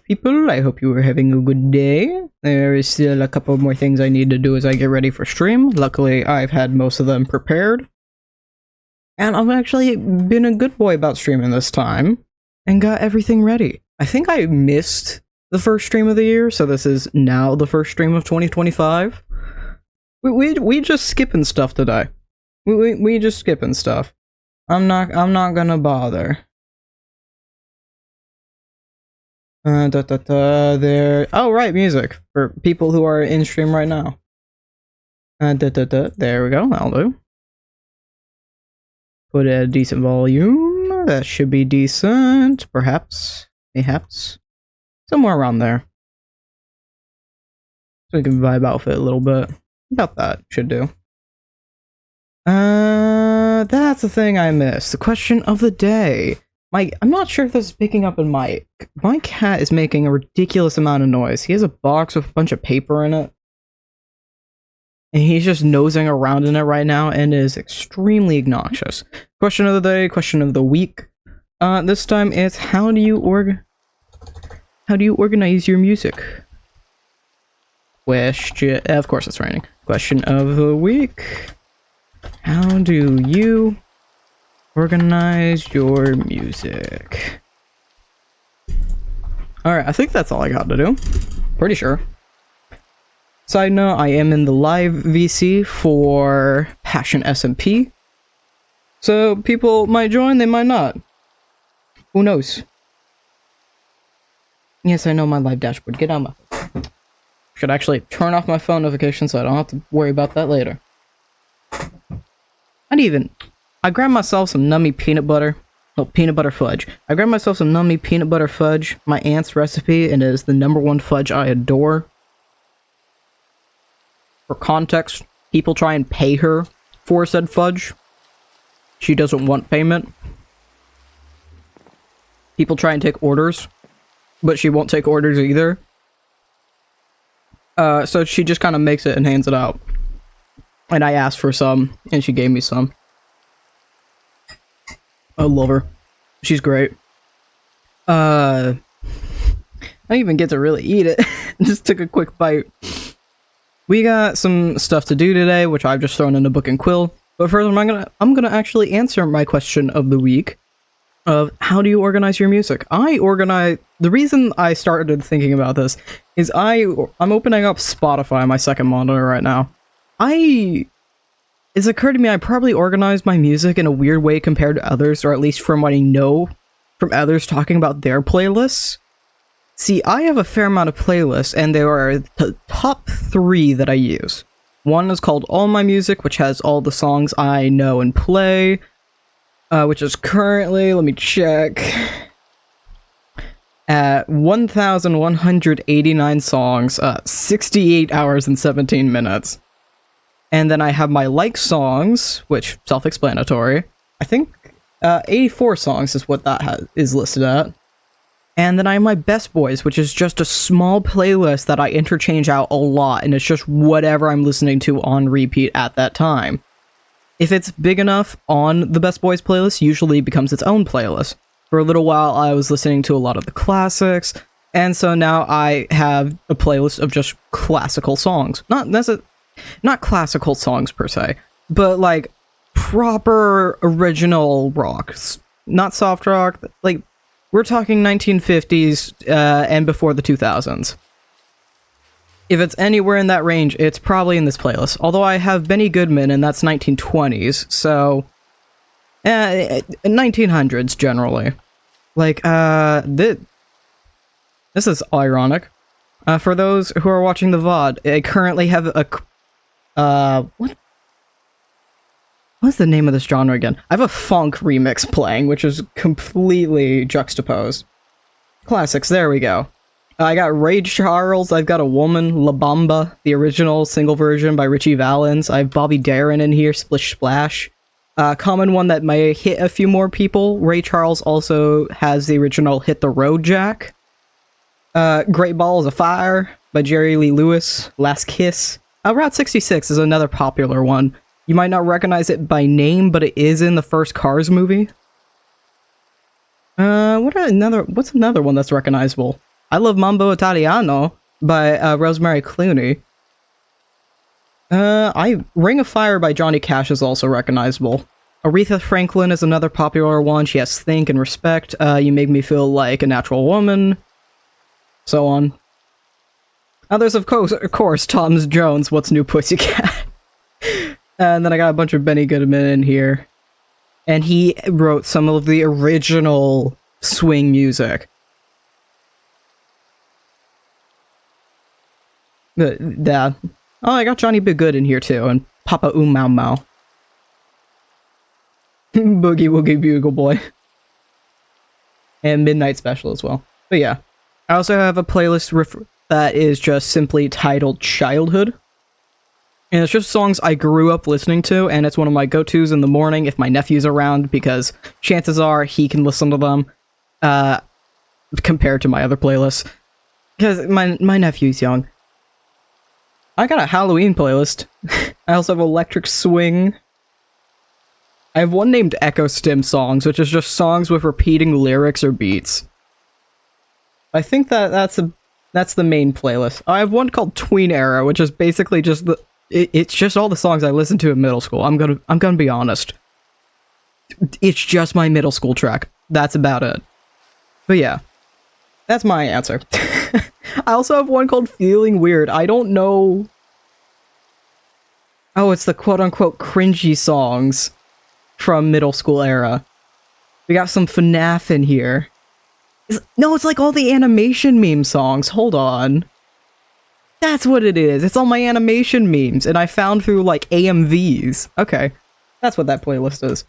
people. I hope you are having a good day. There is still a couple more things I need to do as I get ready for stream. Luckily, I've had most of them prepared. And I've actually been a good boy about streaming this time and got everything ready. I think I missed the first stream of the year, so this is now the first stream of 2025. We just skipping stuff today. We just skipping stuff. I'm not gonna bother. There. Oh, right, music for people who are in stream right now. There we go. That'll do. Put it at a decent volume. That should be decent. Perhaps, mayhaps, somewhere around there. So we can vibe out with it a little bit. About that should do. That's the thing I missed. The question of the day. I'm not sure if this is picking up in mic. My cat is making a ridiculous amount of noise. He has a box with a bunch of paper in it. And he's just nosing around in it right now and is extremely obnoxious. Question of the day, question of the week. This time it's how do you organize your music? Question, of course it's raining. Question of the week. How do you organize your music? Alright, I think that's all I got to do. Pretty sure. Side note, I am in the live VC for Passion SMP. So people might join, they might not. Who knows? Yes, I know my live dashboard. Get out of my... Should actually turn off my phone notifications so I don't have to worry about that later. I grabbed myself some nummy peanut butter. No, peanut butter fudge. I grabbed myself some nummy peanut butter fudge. My aunt's recipe, and it is the #1 fudge I adore. For context, people try and pay her for said fudge. She doesn't want payment. People try and take orders, but she won't take orders either. So she just kind of makes it and hands it out. And I asked for some, and she gave me some. I love her. She's great. I didn't even get to really eat it. Just took a quick bite. We got some stuff to do today, which I've just thrown in a book and quill. But first, I'm gonna actually answer my question of the week of how do you organize your music? The reason I started thinking about this is I'm opening up Spotify on my second monitor right now. It's occurred to me I probably organize my music in a weird way compared to others, or at least from what I know from others talking about their playlists. See, I have a fair amount of playlists, and there are the top 3 that I use. One is called All My Music, which has all the songs I know and play, which is currently, let me check, at 1,189 songs, 68 hours and 17 minutes. And then I have my like songs, which self-explanatory. I think 84 songs is what that is listed at. And then I have my best boys, which is just a small playlist that I interchange out a lot, and it's just whatever I'm listening to on repeat at that time. If it's big enough on the best boys playlist, usually it becomes its own playlist. For a little while, I was listening to a lot of the classics, and so now I have a playlist of just classical songs. Not classical songs per se, but like proper original rock, not soft rock. Like we're talking 1950s and before the 2000s. If it's anywhere in that range, it's probably in this playlist. Although I have Benny Goodman, and that's 1920s, so 1900s generally. Like this is ironic. For those who are watching the VOD, I currently have a what's the name of this genre again? I have a funk remix playing, which is completely juxtaposed. Classics, there we go. I got Ray Charles, I've got A Woman, La Bamba, the original single version by Richie Valens. I have Bobby Darin in here, Splish Splash. Common one that may hit a few more people. Ray Charles also has the original Hit the Road Jack. Great Balls of Fire by Jerry Lee Lewis. Last Kiss. Route 66 is another popular one. You might not recognize it by name, but it is in the first Cars movie. What's another one that's recognizable? I love Mambo Italiano by Rosemary Clooney. Ring of Fire by Johnny Cash is also recognizable. Aretha Franklin is another popular one. She has Think and Respect. You Make Me Feel Like a Natural Woman. So on. Others, of course, Tom Jones, What's New Pussycat? And then I got a bunch of Benny Goodman in here. And he wrote some of the original swing music. Oh, I got Johnny B. Good in here too, and Papa Mau Mau. Boogie Woogie Bugle Boy. And Midnight Special as well. But yeah. I also have a playlist that is just simply titled Childhood. And it's just songs I grew up listening to, and it's one of my go-tos in the morning if my nephew's around, because chances are he can listen to them, compared to my other playlists. Because my nephew's young. I got a Halloween playlist. I also have Electric Swing. I have one named Echo Stim Songs, which is just songs with repeating lyrics or beats. I think that's the main playlist. I have one called Tween Era, which is basically just it's just all the songs I listened to in middle school. I'm gonna be honest. It's just my middle school track. That's about it. But yeah, that's my answer. I also have one called Feeling Weird. I don't know. Oh, it's the quote-unquote cringy songs from middle school era. We got some FNAF in here. No, it's like all the animation meme songs. Hold on. That's what it is. It's all my animation memes, and I found through, like, AMVs. Okay. That's what that playlist is.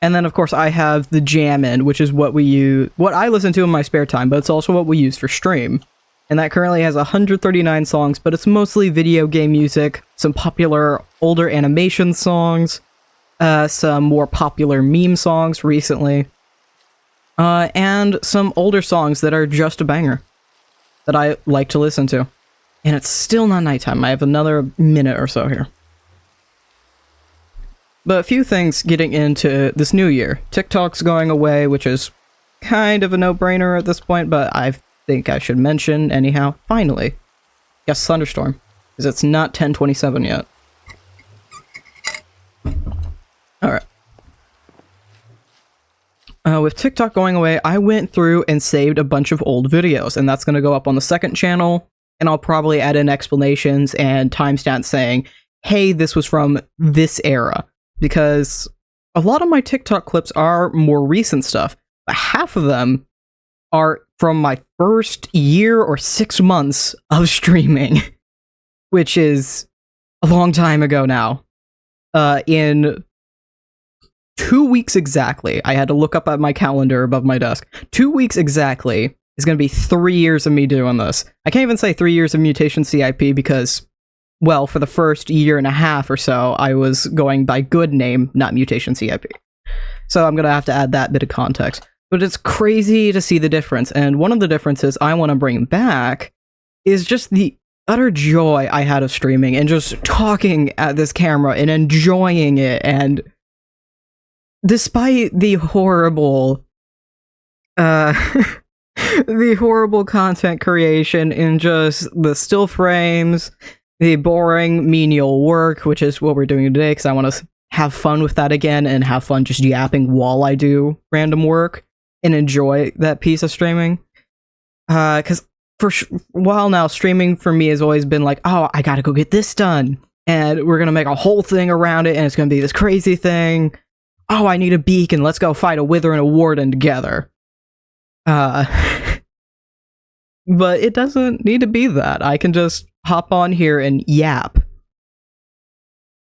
And then, of course, I have the Jammin', which is what I listen to in my spare time, but it's also what we use for stream. And that currently has 139 songs, but it's mostly video game music, some popular older animation songs, some more popular meme songs recently, and some older songs that are just a banger that I like to listen to. And it's still not nighttime. I have another minute or so here. But a few things getting into this new year. TikTok's going away, which is kind of a no-brainer at this point, but I think I should mention anyhow. Finally. Yes, Thunderstorm. Because it's not 10:27 yet. Alright. With TikTok going away, I went through and saved a bunch of old videos, and that's going to go up on the second channel, and I'll probably add in explanations and timestamps saying, hey, this was from this era. Because a lot of my TikTok clips are more recent stuff, but half of them are from my first year or 6 months of streaming, which is a long time ago now. In 2 weeks exactly, I had to look up at my calendar above my desk. 2 weeks exactly is going to be 3 years of me doing this. I can't even say 3 years of Mutation CIP because, well, for the first year and a half or so, I was going by good name, not Mutation CIP. So I'm going to have to add that bit of context. But it's crazy to see the difference, and one of the differences I want to bring back is just the utter joy I had of streaming and just talking at this camera and enjoying it, and despite the horrible the horrible content creation in just the still frames, the boring menial work, which is what we're doing today because I want to have fun with that again and have fun just yapping while I do random work and enjoy that piece of streaming. Because for a while now, streaming for me has always been like, oh, I gotta go get this done, and we're gonna make a whole thing around it, and it's gonna be this crazy thing. Oh, I need a beacon, let's go fight a Wither and a Warden together. But it doesn't need to be that. I can just hop on here and yap.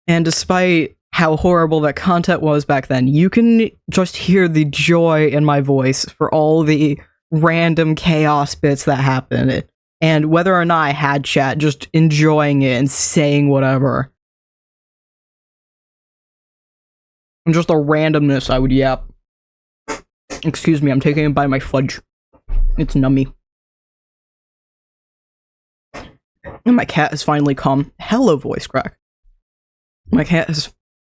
And despite how horrible that content was back then, you can just hear the joy in my voice for all the random chaos bits that happen. And whether or not I had chat, just enjoying it and saying whatever. And just the randomness I would yap. Excuse me, I'm taking a bite of my fudge. It's nummy. And my cat has finally calmed. Hello, voice crack. My cat has...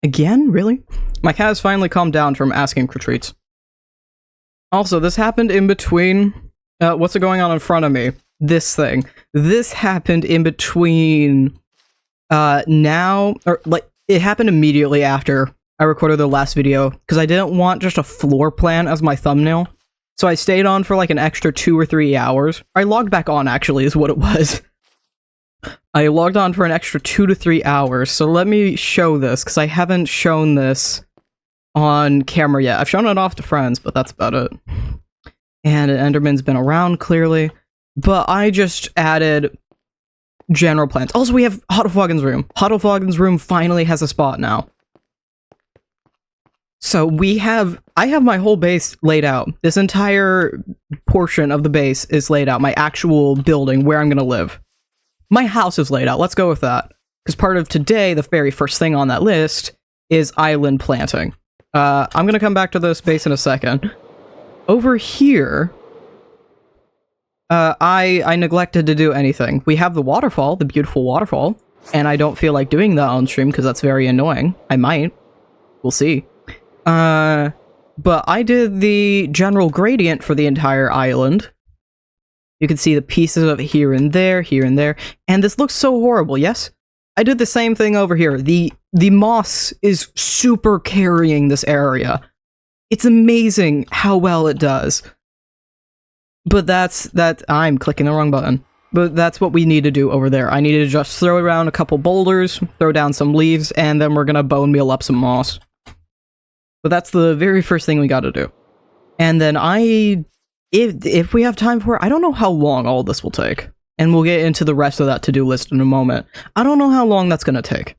Again? Really? My cat has finally calmed down from asking for treats. Also, this happened in between What's going on in front of me? This thing. This happened in between now, or like it happened immediately after I recorded the last video because I didn't want just a floor plan as my thumbnail. So I stayed on for like an extra 2 or 3 hours. I logged back on, actually, is what it was. I logged on for an extra 2 to 3 hours. So let me show this because I haven't shown this on camera yet. I've shown it off to friends, but that's about it. And Enderman's been around, clearly. But I just added general plans. Also, we have Huddlefoggin's room. Huddlefoggin's room finally has a spot now. So I have my whole base laid out. This entire portion of the base is laid out. My actual building, where I'm going to live. My house is laid out. Let's go with that. Because part of today, the very first thing on that list is island planting. I'm going to come back to this base in a second. Over here, I neglected to do anything. We have the waterfall, the beautiful waterfall, and I don't feel like doing that on stream because that's very annoying. I might. We'll see. But I did the general gradient for the entire island. You can see the pieces of it here and there, and this looks so horrible, yes? I did the same thing over here. The moss is super carrying this area. It's amazing how well it does. But I'm clicking the wrong button. But that's what we need to do over there. I need to just throw around a couple boulders, throw down some leaves, and then we're gonna bone meal up some moss. But that's the very first thing we gotta do. And then if we have time for it, I don't know how long all this will take. And we'll get into the rest of that to-do list in a moment. I don't know how long that's gonna take.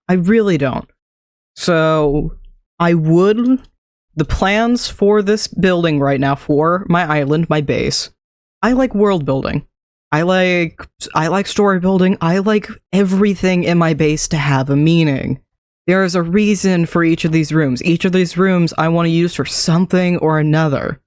I really don't. So, the plans for this building right now, for my island, my base, I like world building. I like story building. I like everything in my base to have a meaning. There is a reason for each of these rooms. Each of these rooms I want to use for something or another.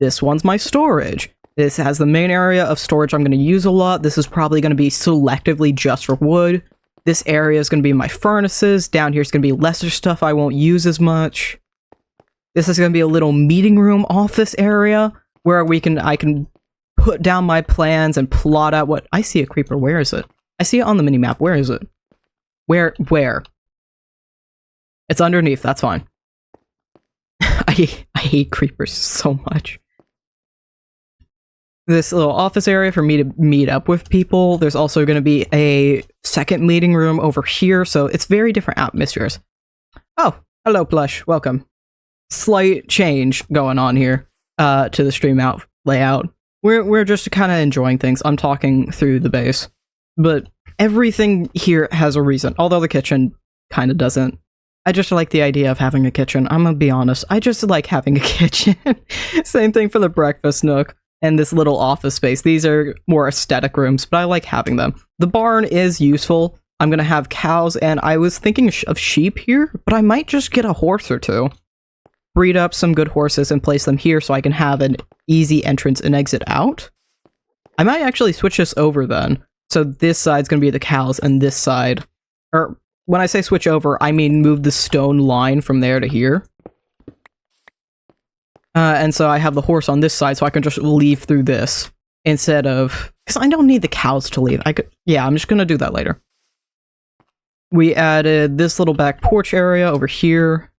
This one's my storage. This has the main area of storage I'm going to use a lot. This is probably going to be selectively just for wood. This area is going to be my furnaces. Down here is going to be lesser stuff I won't use as much. This is going to be a little meeting room office area where I can put down my plans and plot out what... I see a creeper. Where is it? I see it on the minimap. Where is it? Where? It's underneath. That's fine. I hate creepers so much. This little office area for me to meet up with people. There's also going to be a second meeting room over here, so it's very different atmospheres. Oh, hello, Plush. Welcome. Slight change going on here to the stream layout. We're just kind of enjoying things. I'm talking through the base, but everything here has a reason. Although the kitchen kind of doesn't. I just like the idea of having a kitchen. I'm gonna be honest. I just like having a kitchen. Same thing for the breakfast nook and this little office space. These are more aesthetic rooms, but I like having them. The barn is useful. I'm gonna have cows, and I was thinking of sheep here, but I might just get a horse or two. Breed up some good horses and place them here so I can have an easy entrance and exit out. I might actually switch this over then. So this side's gonna be the cows, and this side... Or, when I say switch over, I mean move the stone line from there to here. And so I have the horse on this side, so I can just leave through this. Instead of... Because I don't need the cows to leave. Yeah, I'm just gonna do that later. We added this little back porch area over here.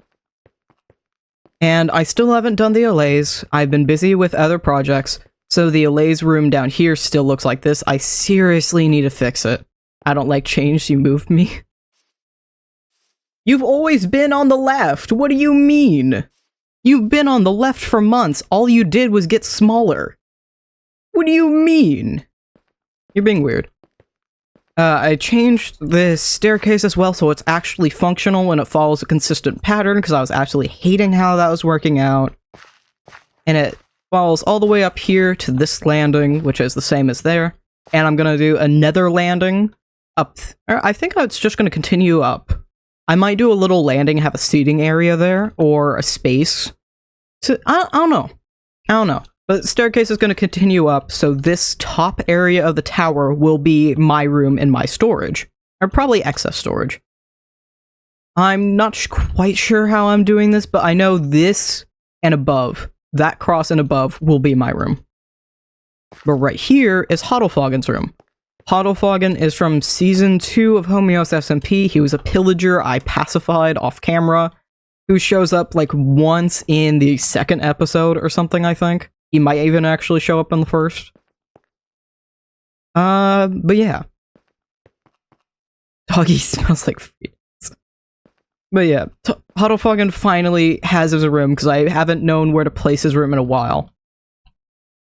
And I still haven't done the allays. I've been busy with other projects, so the allays room down here still looks like this. I seriously need to fix it. I don't like change, you moved me. You've always been on the left! What do you mean? You've been on the left for months. All you did was get smaller. What do you mean? You're being weird. I changed this staircase as well, so it's actually functional and it follows a consistent pattern, because I was absolutely hating how that was working out. And it follows all the way up here to this landing, which is the same as there. And I'm gonna do another landing up... I think it's just gonna continue up. I might do a little landing, have a seating area there, or a space. So, I don't know. But the staircase is going to continue up, so this top area of the tower will be my room and my storage. Or probably excess storage. I'm not quite sure how I'm doing this, but I know this and above. that cross and above will be my room. But right here is Hoddlefoggin's room. Hoddlefoggin is from Season 2 of Homeos SMP. He was a pillager I pacified off camera, who shows up like once in the second episode or something, I think. He might even actually show up in the first. But yeah. Doggy smells like feet. But yeah, Hoddlefoggin finally has his room, because I haven't known where to place his room in a while.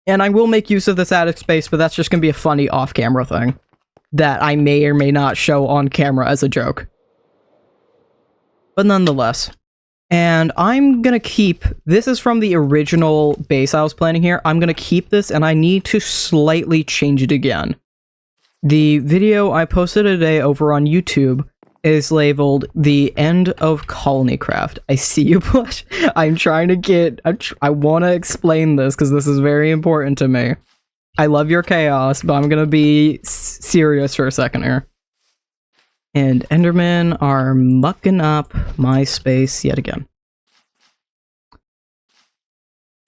And I will make use of this attic space, but that's just going to be a funny off-camera thing that I may or may not show on camera as a joke. But nonetheless. And I'm going to keep... This is from the original base I was planning here. I'm going to keep this, and I need to slightly change it again. The video I posted today over on YouTube is labeled The End of Colonycraft. I see you, Blush. I'm trying to get... I want to explain this, because this is very important to me. I love your chaos, but I'm going to be serious for a second here. And Endermen are mucking up my space yet again.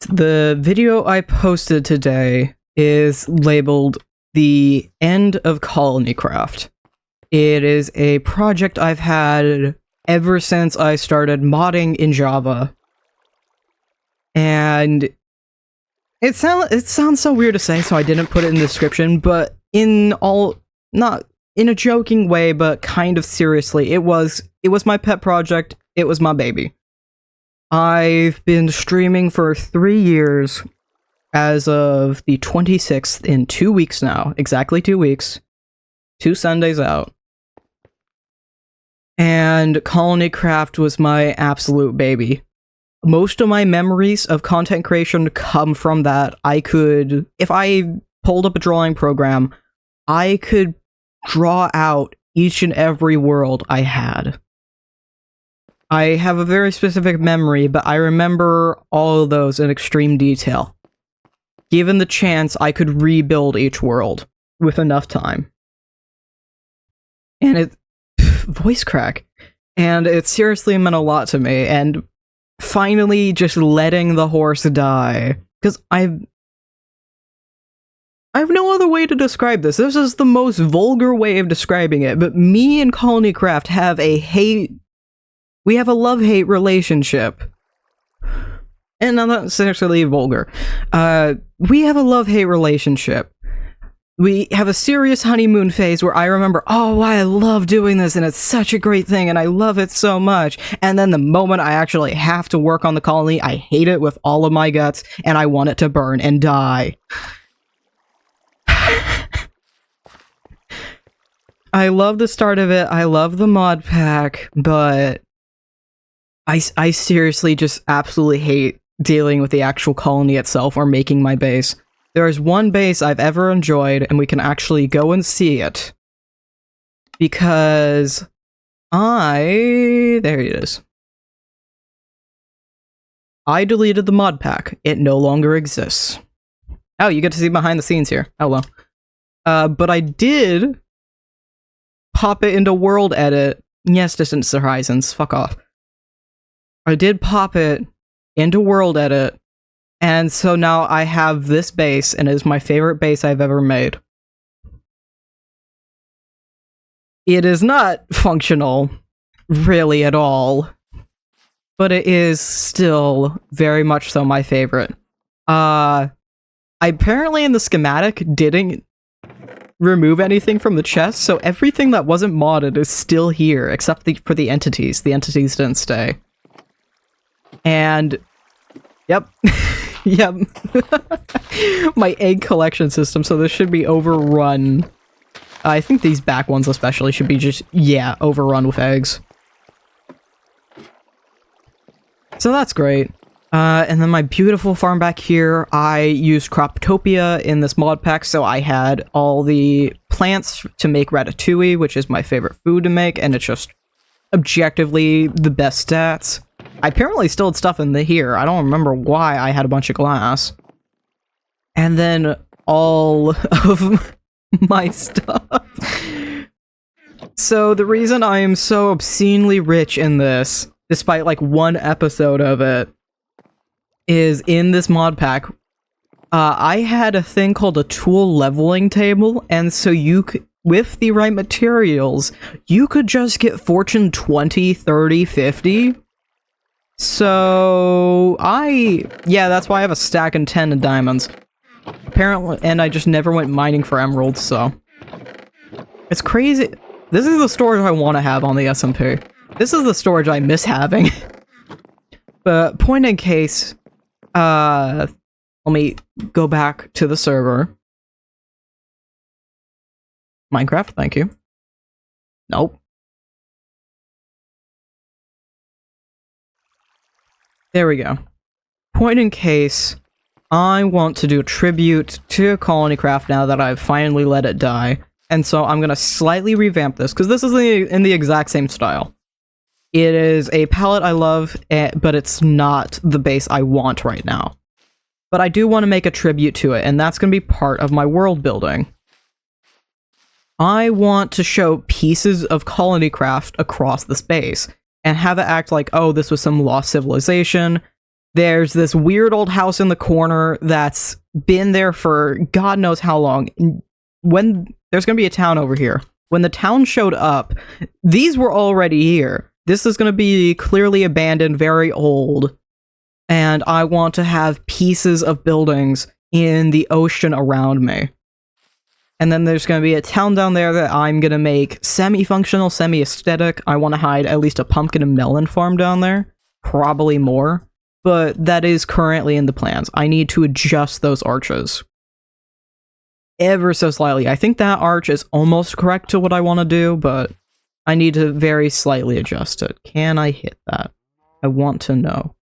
The video I posted today is labeled The End of Colonycraft. It is a project I've had ever since I started modding in Java. And it sounds so weird to say, so I didn't put it in the description, but not in a joking way, but kind of seriously, it was my pet project, it was my baby. I've been streaming for 3 years as of the 26th, in 2 weeks now, exactly 2 weeks, 2 Sundays out. And Colonycraft was my absolute baby. Most of my memories of content creation come from that. If I pulled up a drawing program, I could draw out each and every world I had. I have a very specific memory, but I remember all of those in extreme detail. Given the chance, I could rebuild each world with enough time. And voice crack. And it seriously meant a lot to me, and finally just letting the horse die. Because I have no other way to describe this. This is the most vulgar way of describing it, but me and Colonycraft have we have a love-hate relationship. And I'm not necessarily vulgar. We have a love-hate relationship. We have a serious honeymoon phase where I remember, oh, I love doing this, and it's such a great thing, and I love it so much. And then the moment I actually have to work on the colony, I hate it with all of my guts, and I want it to burn and die. I love the start of it, I love the mod pack, but I seriously just absolutely hate dealing with the actual colony itself or making my base. There is one base I've ever enjoyed, and we can actually go and see it. Because there it is. I deleted the mod pack. It no longer exists. Oh, you get to see behind the scenes here. Hello. But I did pop it into World Edit. Yes, Distant Horizons. Fuck off. I did pop it into World Edit. And so now I have this base, and it is my favorite base I've ever made. It is not functional, really, at all. But it is still very much so my favorite. I apparently in the schematic didn't remove anything from the chest, so everything that wasn't modded is still here, except for the entities. The entities didn't stay. And... yep. Yep. My egg collection system, so this should be overrun. I think these back ones especially should be just, yeah, overrun with eggs. So that's great. And then my beautiful farm back here, I used Croptopia in this mod pack, so I had all the plants to make ratatouille, which is my favorite food to make, and it's just objectively the best stats. I apparently still had stuff in here. I don't remember why I had a bunch of glass. And then all of my stuff. So the reason I am so obscenely rich in this, despite like one episode of it, is in this mod pack. I had a thing called a tool leveling table, and so you could, with the right materials, you could just get fortune 20, 30, 50. So, yeah, that's why I have a stack and 10 of diamonds. Apparently, and I just never went mining for emeralds, so. It's crazy. This is the storage I want to have on the SMP. This is the storage I miss having. But, point in case, let me go back to the server. Minecraft, thank you. Nope. There we go. Point in case, I want to do a tribute to Colonycraft now that I've finally let it die. And so I'm going to slightly revamp this, because this is in the exact same style. It is a palette I love, but it's not the base I want right now. But I do want to make a tribute to it, and that's going to be part of my world building. I want to show pieces of Colonycraft across the space, and have it act like, oh, this was some lost civilization. There's this weird old house in the corner that's been there for God knows how long. When there's going to be a town over here. When the town showed up, these were already here. This is going to be clearly abandoned, very old. And I want to have pieces of buildings in the ocean around me. And then there's going to be a town down there that I'm going to make semi-functional, semi-aesthetic. I want to hide at least a pumpkin and melon farm down there. Probably more. But that is currently in the plans. I need to adjust those arches. Ever so slightly. I think that arch is almost correct to what I want to do, but I need to very slightly adjust it. Can I hit that? I want to know.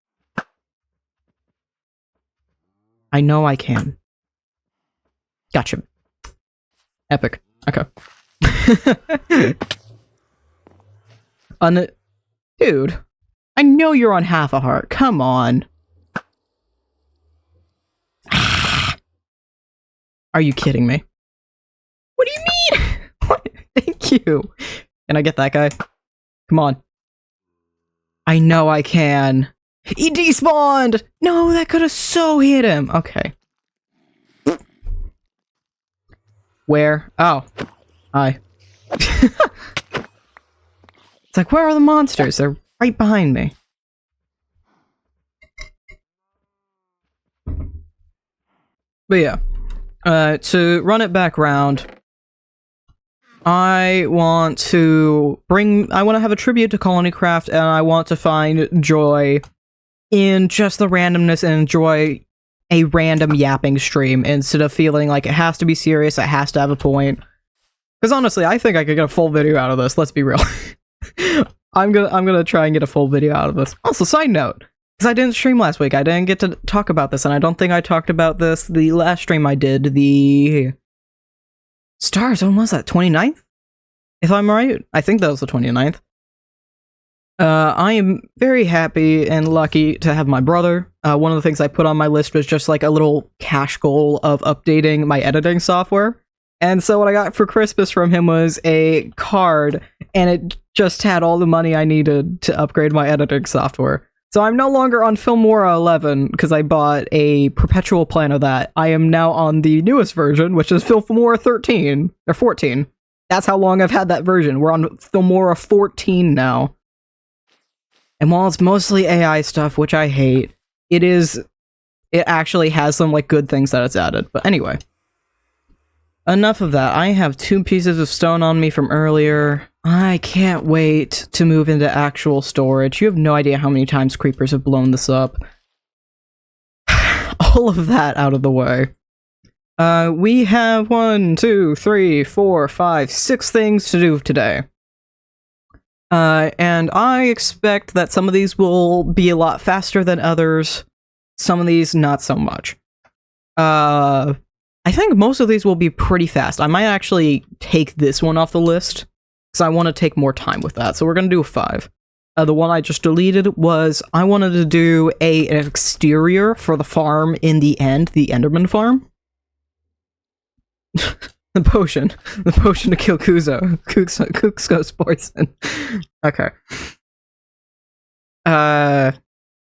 I know I can. Gotcha. Epic. Okay. Dude, I know you're on half a heart. Come on. Are you kidding me? What do you mean? What? Thank you. Can I get that guy? Come on. I know I can. He despawned! No, that could have so hit him. Okay. Where? Oh. Hi. It's like, where are the monsters? They're right behind me. But yeah. To run it back round, I want to have a tribute to Colonycraft, and I want to find joy in just the randomness and enjoy a random yapping stream instead of feeling like it has to be serious, it has to have a point. Because honestly, I think I could get a full video out of this, let's be real. I'm gonna try and get a full video out of this. Also, side note, because I didn't stream last week, I didn't get to talk about this, and I don't think I talked about this the last stream I did, the Stars, when was that, 29th? If I'm right, I think that was the 29th. I am very happy and lucky to have my brother. One of the things I put on my list was just like a little cash goal of updating my editing software. And so what I got for Christmas from him was a card, and it just had all the money I needed to upgrade my editing software. So I'm no longer on Filmora 11, because I bought a perpetual plan of that. I am now on the newest version, which is Filmora 13, or 14. That's how long I've had that version. We're on Filmora 14 now. And while it's mostly AI stuff, which I hate, it actually has some like good things that it's added. But anyway. Enough of that. I have 2 pieces of stone on me from earlier. I can't wait to move into actual storage. You have no idea how many times creepers have blown this up. All of that out of the way. We have 1, 2, 3, 4, 5, 6 things to do today. And I expect that some of these will be a lot faster than others. Some of these, not so much. I think most of these will be pretty fast. I might actually take this one off the list, because I want to take more time with that. So we're going to do 5. The one I just deleted was, I wanted to do an exterior for the farm in the end, the Enderman farm. The potion to kill Kuxo's poison. Okay.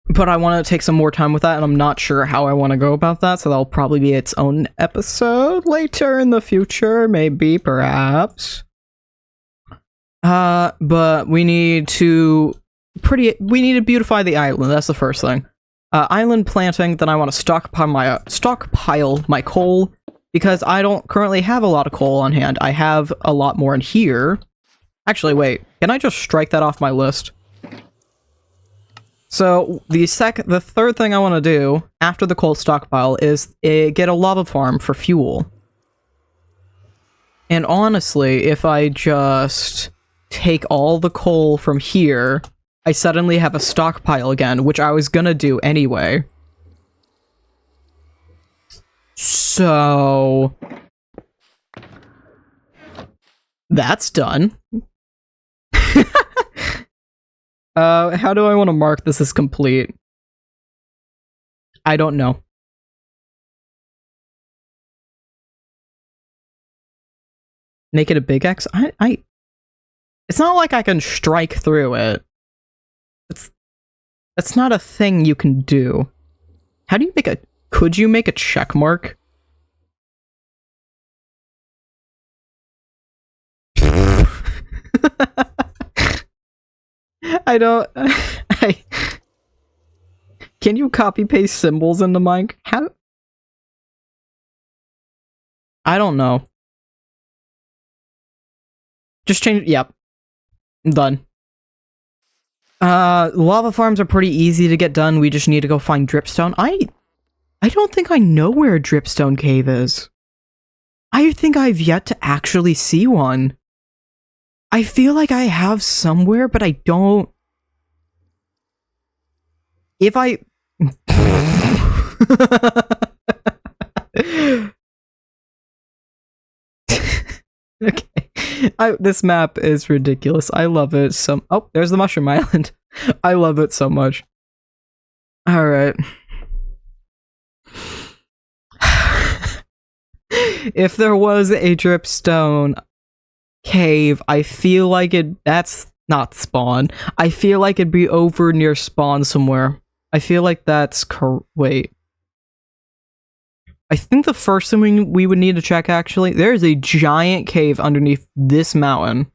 But I want to take some more time with that, and I'm not sure how I want to go about that, so that'll probably be its own episode later in the future, maybe, perhaps. But we need to beautify the island. That's the first thing. Island planting. Then I want to stockpile my coal, because I don't currently have a lot of coal on hand. I have a lot more in here. Actually, wait. Can I just strike that off my list? So the third thing I want to do after the coal stockpile is get a lava farm for fuel. And honestly, if I just take all the coal from here, I suddenly have a stockpile again, which I was gonna do anyway. So that's done. How do I want to mark this as complete? I don't know. Make it a big X? It's not like I can strike through it. That's not a thing you can do. How do you make a... Could you make a check mark? I don't... Can you copy-paste symbols into Minecraft? How... I don't know. Just change... Yep. Done. Lava farms are pretty easy to get done. We just need to go find dripstone. I don't think I know where a dripstone cave is. I think I've yet to actually see one. I feel like I have somewhere, but I don't... If I... Okay. This map is ridiculous. I love it so... Oh, there's the Mushroom Island. I love it so much. Alright. If there was a dripstone cave, I feel like that's not spawn. I feel like it'd be over near spawn somewhere. I feel like that's wait. I think the first thing we would need to check, actually, there's a giant cave underneath this mountain.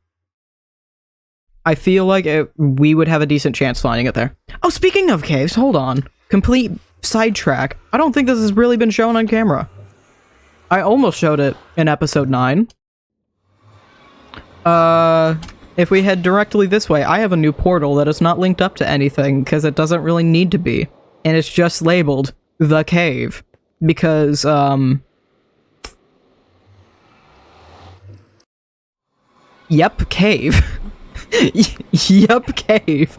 I feel like we would have a decent chance finding it there. Oh, speaking of caves, hold on. Complete sidetrack. I don't think this has really been shown on camera. I almost showed it in episode 9. If we head directly this way, I have a new portal that is not linked up to anything, because it doesn't really need to be. And it's just labeled The Cave. Because, Yep, cave. Yep, cave.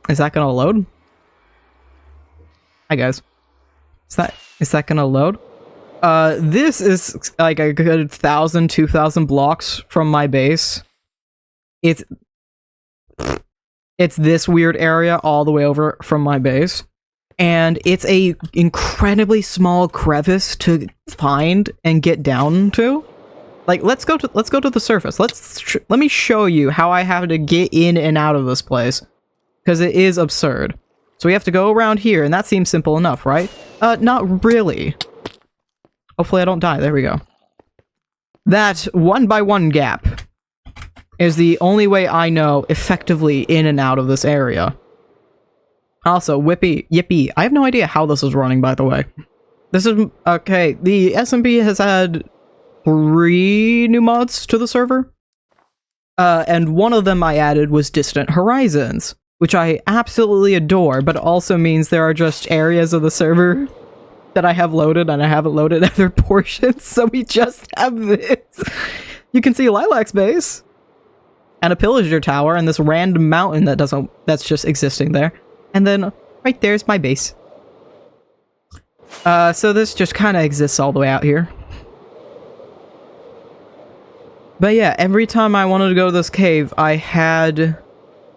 Is that gonna load? Hi, guys. Is that gonna load? This is like a good 1,000, 2,000 blocks from my base. It's this weird area all the way over from my base, and it's a incredibly small crevice to find and get down to. Like, let's go to the surface. Let me show you how I have to get in and out of this place, because it is absurd. So we have to go around here, and that seems simple enough, right? Not really. Hopefully I don't die. There we go. That 1x1 gap is the only way I know effectively in and out of this area. Also, Yippee. I have no idea how this is running, by the way. This is... Okay, the SMP has had 3 new mods to the server. And one of them I added was Distant Horizons, which I absolutely adore, but it also means there are just areas of the server that I have loaded, and I haven't loaded other portions, so we just have this. You can see Lilac's base, and a pillager tower, and this random mountain that's just existing there. And then, right there's my base. So this just kind of exists all the way out here. But yeah, every time I wanted to go to this cave, I had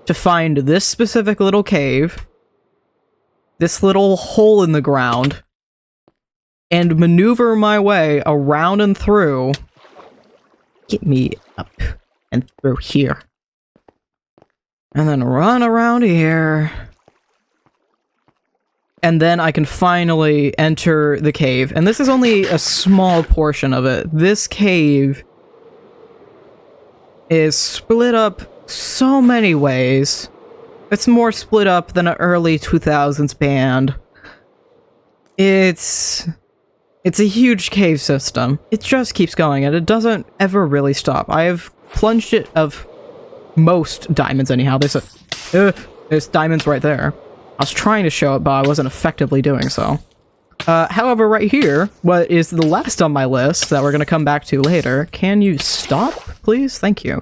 to find this specific little cave, this little hole in the ground, and maneuver my way around and through. Get me up and through here. And then run around here. And then I can finally enter the cave. And this is only a small portion of it. This cave is split up so many ways. It's more split up than an early 2000s band. It's a huge cave system. It just keeps going, and it doesn't ever really stop. I have plunged it of most diamonds anyhow. There's diamonds right there. I was trying to show it, but I wasn't effectively doing so. However, right here, what is the last on my list that we're going to come back to later. Can you stop, please? Thank you.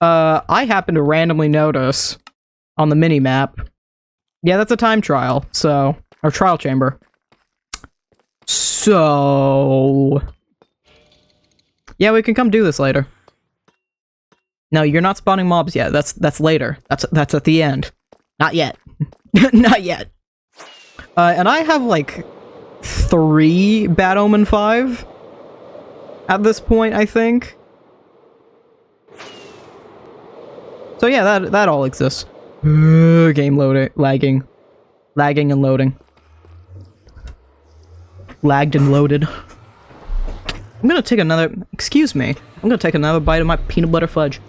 I happen to randomly notice on the mini-map. Yeah, that's a time trial, so... Or trial chamber. So... Yeah, we can come do this later. No, you're not spawning mobs yet. That's later. That's at the end. Not yet. Not yet. And I have, like, 3 Bad Omen 5 at this point, I think. So yeah, that all exists. Game loading, lagging and loading. Lagged and loaded. I'm gonna take another, excuse me, I'm gonna take another bite of my peanut butter fudge.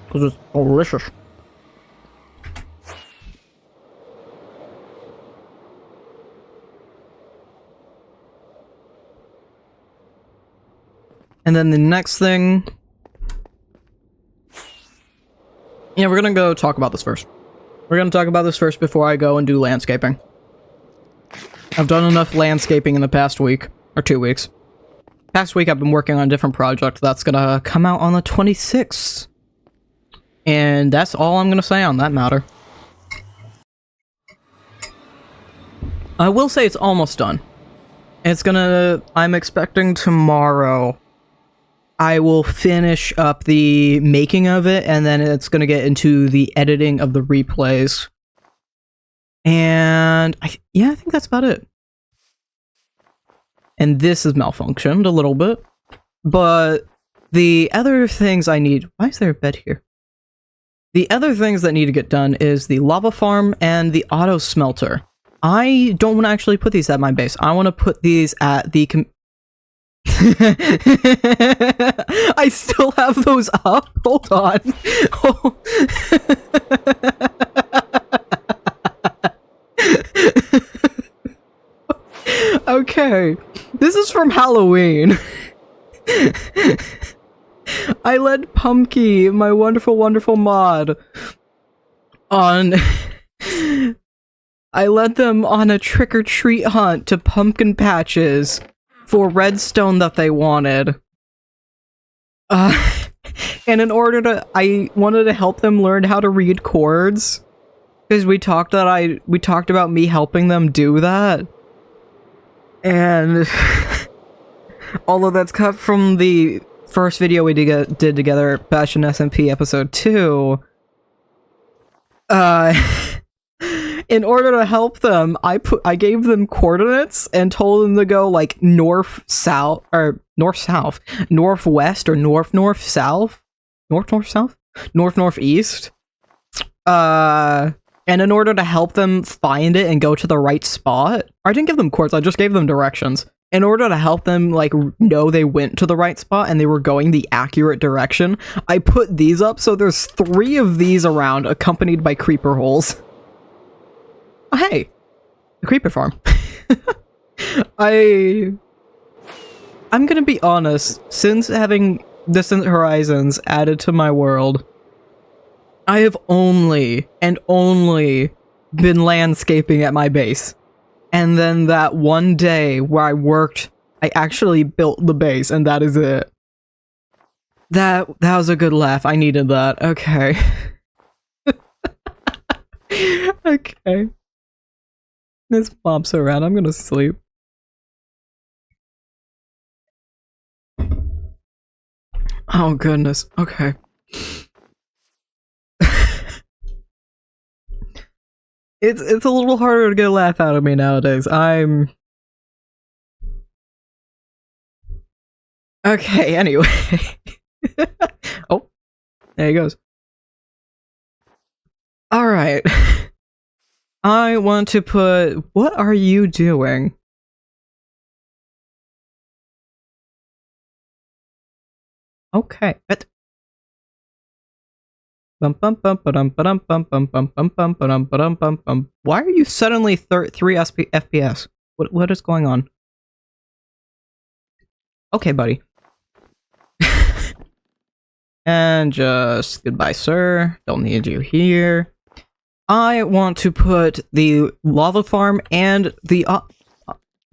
Because it's delicious. And then the next thing... Yeah, we're gonna go talk about this first. We're gonna talk about this first before I go and do landscaping. I've done enough landscaping in the past week, or 2 weeks. Past week I've been working on a different project that's gonna come out on the 26th. And that's all I'm gonna say on that matter. I will say it's almost done. I'm expecting tomorrow I will finish up the making of it, and then it's gonna get into the editing of the replays. And I think that's about it. And this has malfunctioned a little bit, but the other things I need... Why is there a bed here? The other things that need to get done is the lava farm and the auto smelter. I don't want to actually put these at my base. I want to put these at the... I still have those up. Hold on. Oh. Okay. This is from Halloween. I led Pumpky, my wonderful, wonderful mod, on... I led them on a trick-or-treat hunt to pumpkin patches for redstone that they wanted. And in order to... I wanted to help them learn how to read chords. Because we talked about me helping them do that. And... all of that's cut from the first video we did together, Bastion SMP episode 2. In order to help them, I gave them coordinates and told them to go like north-south, or north-south, northwest, or north-north-south, north-north-south, north-northeast. And in order to help them find it and go to the right spot, I didn't give them coordinates, I just gave them directions. In order to help them, like, know they went to the right spot and they were going the accurate direction, I put these up, so there's 3 of these around, accompanied by creeper holes. Oh, hey! The creeper farm. I'm gonna be honest, since having Distant Horizons added to my world, I have only been landscaping at my base. And then that one day where I worked, I actually built the base, and that is it. That was a good laugh. I needed that. Okay. Okay. This pops around. I'm gonna sleep. Oh goodness. Okay. It's a little harder to get a laugh out of me nowadays. Okay, anyway. Oh, there he goes. Alright. I want to put... What are you doing? Okay. Why are you suddenly 3 FPS? What is going on? Okay, buddy. And just goodbye, sir. Don't need you here. I want to put the lava farm and the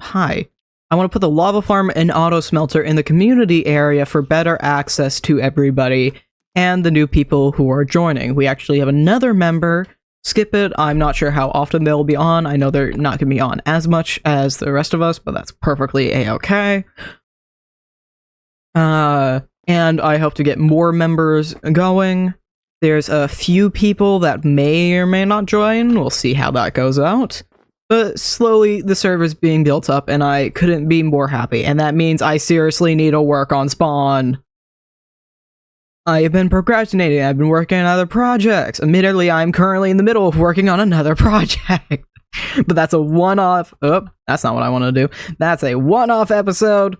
hi. I want to put the lava farm and auto smelter in the community area for better access to everybody and the new people who are joining. We actually have another member. Skip it. I'm not sure how often they'll be on. I know they're not going to be on as much as the rest of us, but that's perfectly a-okay. And I hope to get more members going. There's a few people that may or may not join. We'll see how that goes out. But slowly, the server's being built up, and I couldn't be more happy. And that means I seriously need to work on spawn. I have been procrastinating. I've been working on other projects. Admittedly, I'm currently in the middle of working on another project. But that's a one-off... Oh, that's not what I want to do. That's a one-off episode.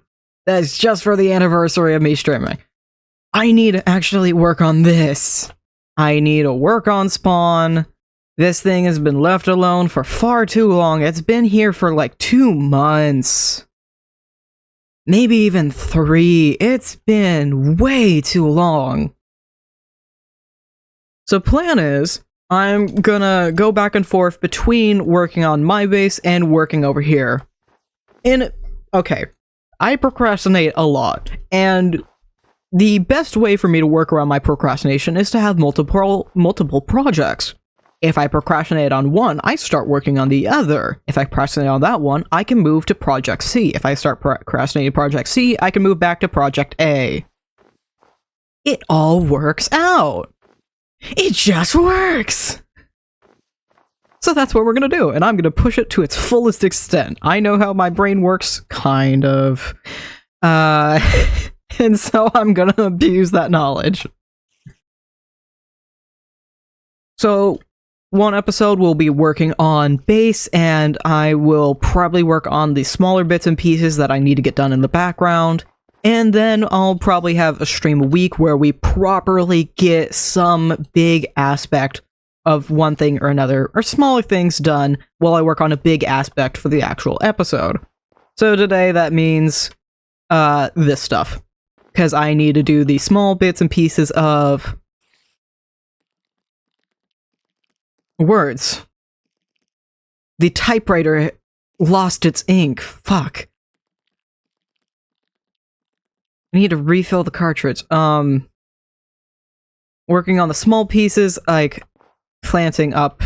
That's just for the anniversary of me streaming. I need to actually work on this. I need to work on spawn. This thing has been left alone for far too long. It's been here for like 2 months. Maybe even 3. It's been way too long. So plan is, I'm gonna go back and forth between working on my base and working over here. Okay, I procrastinate a lot, and the best way for me to work around my procrastination is to have multiple projects. If I procrastinate on one, I start working on the other. If I procrastinate on that one, I can move to Project C. If I start procrastinating Project C, I can move back to Project A. It all works out. It just works! So that's what we're gonna do, and I'm gonna push it to its fullest extent. I know how my brain works, kind of. And so I'm gonna abuse that knowledge. So, one episode will be working on base, and I will probably work on the smaller bits and pieces that I need to get done in the background. And then I'll probably have a stream a week where we properly get some big aspect of one thing or another, or smaller things done while I work on a big aspect for the actual episode. So today that means this stuff. Because I need to do the small bits and pieces of words. The typewriter lost its ink. Fuck. I need to refill the cartridge. Working on the small pieces, like planting up?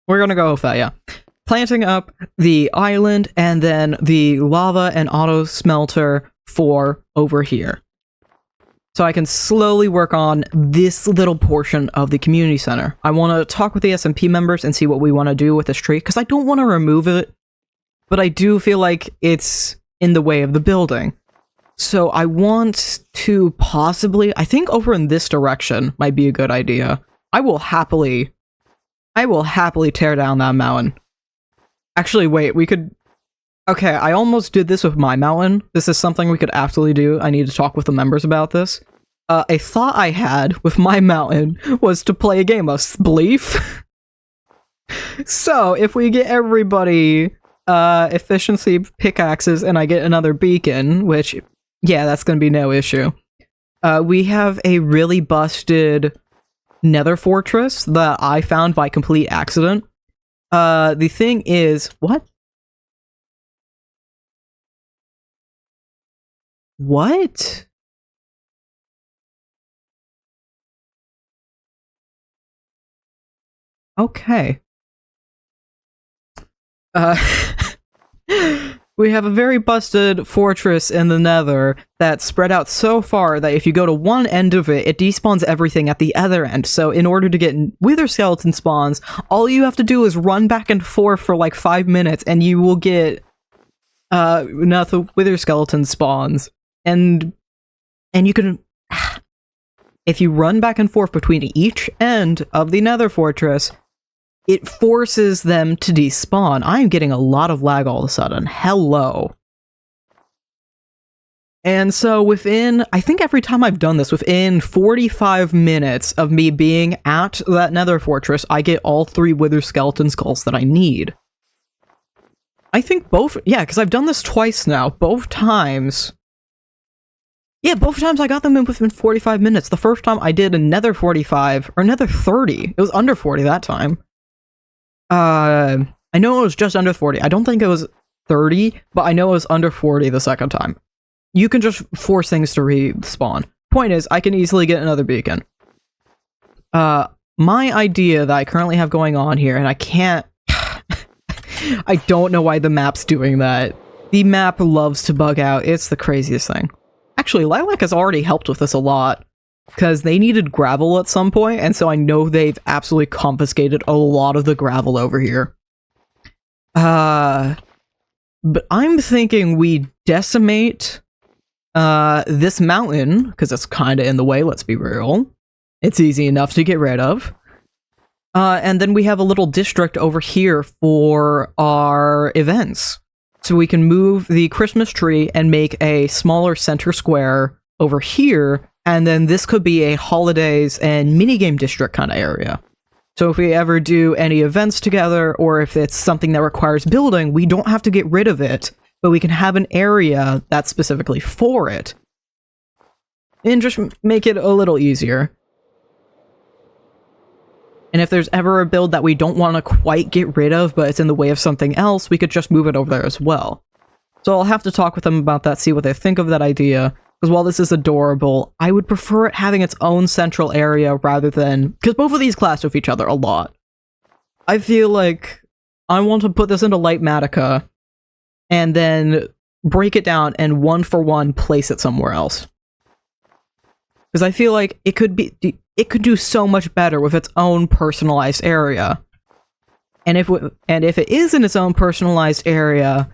We're gonna go with that, yeah. Planting up the island, and then the lava and auto smelter for over here. So I can slowly work on this little portion of the community center. I want to talk with the SMP members and see what we want to do with this tree, because I don't want to remove it, but I do feel like it's in the way of the building. So I want to possibly, I think over in this direction might be a good idea. I will happily tear down that mountain. Actually, wait, we could... Okay, I almost did this with my mountain. This is something we could absolutely do. I need to talk with the members about this. A thought I had with my mountain was to play a game of Spleef. So, if we get everybody efficiency pickaxes and I get another beacon, which, yeah, that's gonna be no issue. We have a really busted nether fortress that I found by complete accident. The thing is... What? What? Okay. We have a very busted fortress in the nether that's spread out so far that if you go to one end of it, it despawns everything at the other end. So in order to get wither skeleton spawns, all you have to do is run back and forth for like 5 minutes and you will get enough wither skeleton spawns. And you can... if you run back and forth between each end of the nether fortress, it forces them to despawn. I am getting a lot of lag all of a sudden. Hello. And so I think every time I've done this, within 45 minutes of me being at that nether fortress, I get all 3 wither skeleton skulls that I need. I think because I've done this twice now. Both times I got them in within 45 minutes. The first time I did another 45, or another 30. It was under 40 that time. I know it was just under 40. I don't think it was 30, but I know it was under 40 the second time. You can just force things to respawn. Point is, I can easily get another beacon. My idea that I currently have going on here, and I can't... I don't know why the map's doing that. The map loves to bug out. It's the craziest thing. Actually, Lilac has already helped with this a lot, because they needed gravel at some point, and so I know they've absolutely confiscated a lot of the gravel over here. But I'm thinking we decimate this mountain, because it's kind of in the way, let's be real. It's easy enough to get rid of. And then we have a little district over here for our events. So we can move the Christmas tree and make a smaller center square over here, and then this could be a holidays and minigame district kind of area. So if we ever do any events together, or if it's something that requires building, we don't have to get rid of it, but we can have an area that's specifically for it. And just make it a little easier. And if there's ever a build that we don't want to quite get rid of, but it's in the way of something else, we could just move it over there as well. So I'll have to talk with them about that, see what they think of that idea. Because while this is adorable, I would prefer it having its own central area rather than... Because both of these clash with each other a lot. I feel like I want to put this into Lightmatica and then break it down and one for one place it somewhere else. Because I feel like it could do so much better with its own personalized area. And if it is in its own personalized area,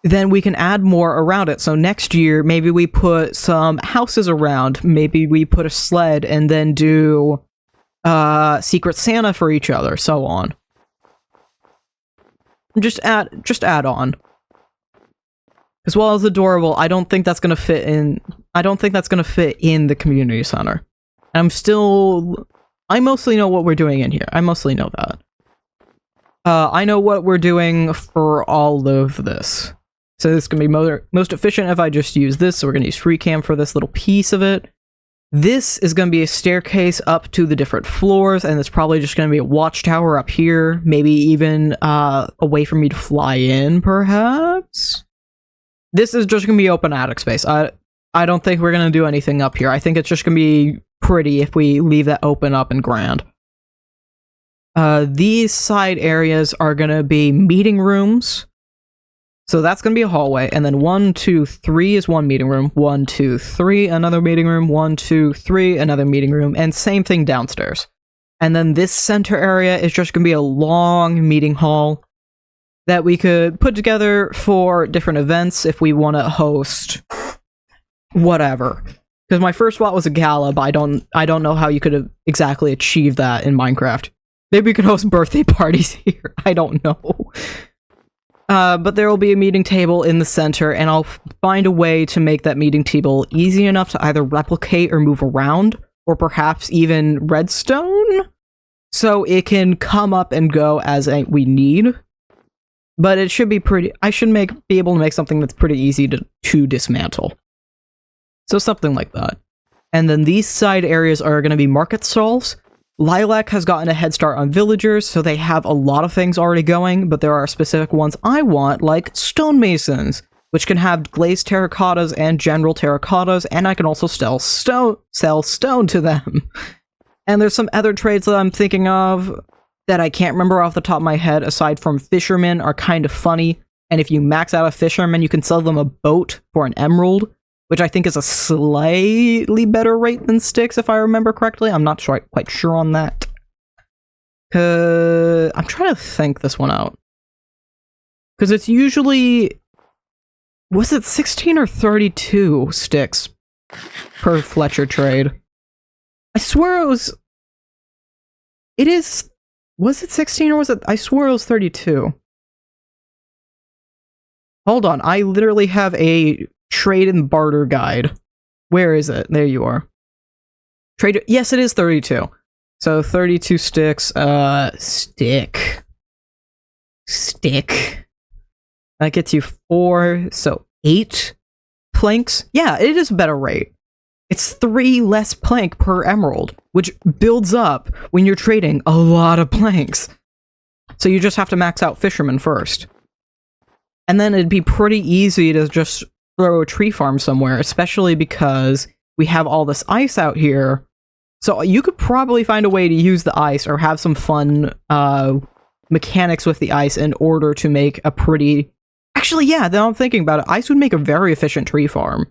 then we can add more around it. So next year, maybe we put some houses around, maybe we put a sled and then do Secret Santa for each other, so on. Just add on. As well as adorable, I don't think that's gonna fit in the community center. I mostly know what we're doing in here. I mostly know that. I know what we're doing for all of this. So this can be most efficient if I just use this. So we're gonna use FreeCam for this little piece of it. This is gonna be a staircase up to the different floors, and it's probably just gonna be a watchtower up here. Maybe even a way for me to fly in, perhaps? This is just gonna be open attic space. I don't think we're gonna do anything up here. I think it's just gonna be pretty if we leave that open up and grand. These side areas are gonna be meeting rooms. So that's gonna be a hallway, and then 1, 2, 3 is one meeting room, 1, 2, 3, another meeting room, 1, 2, 3, another meeting room, and same thing downstairs. And then this center area is just gonna be a long meeting hall that we could put together for different events if we want to host whatever. Because my first thought was a gala, but I don't know how you could exactly achieve that in Minecraft. Maybe you could host birthday parties here. I don't know. But there will be a meeting table in the center, and I'll find a way to make that meeting table easy enough to either replicate or move around, or perhaps even redstone, so it can come up and go as we need. But it should be pretty... I should be able to make something that's pretty easy to dismantle. So something like that. And then these side areas are going to be market stalls. Lilac has gotten a head start on villagers, so they have a lot of things already going, but there are specific ones I want, like stonemasons, which can have glazed terracottas and general terracottas, and I can also sell stone to them. And there's some other trades that I'm thinking of that I can't remember off the top of my head, aside from fishermen are kind of funny, and if you max out a fisherman, you can sell them a boat for an emerald, which I think is a slightly better rate than sticks, if I remember correctly. I'm not quite sure on that. I'm trying to think this one out. Because it's usually... Was it 16 or 32 sticks per Fletcher trade? I swear it was... It is... Was it 16 or was it... I swear it was 32. Hold on, I literally have a trade and barter guide. Where is it? There you are. Trade... Yes, it is 32. So 32 sticks, stick. That gets you 4, so 8 planks. Yeah, it is a better rate. It's 3 less plank per emerald, which builds up when you're trading a lot of planks. So you just have to max out fishermen first. And then it'd be pretty easy to just throw a tree farm somewhere, especially because we have all this ice out here. So you could probably find a way to use the ice or have some fun mechanics with the ice in order to make a pretty... Actually, yeah, now I'm thinking about it, ice would make a very efficient tree farm.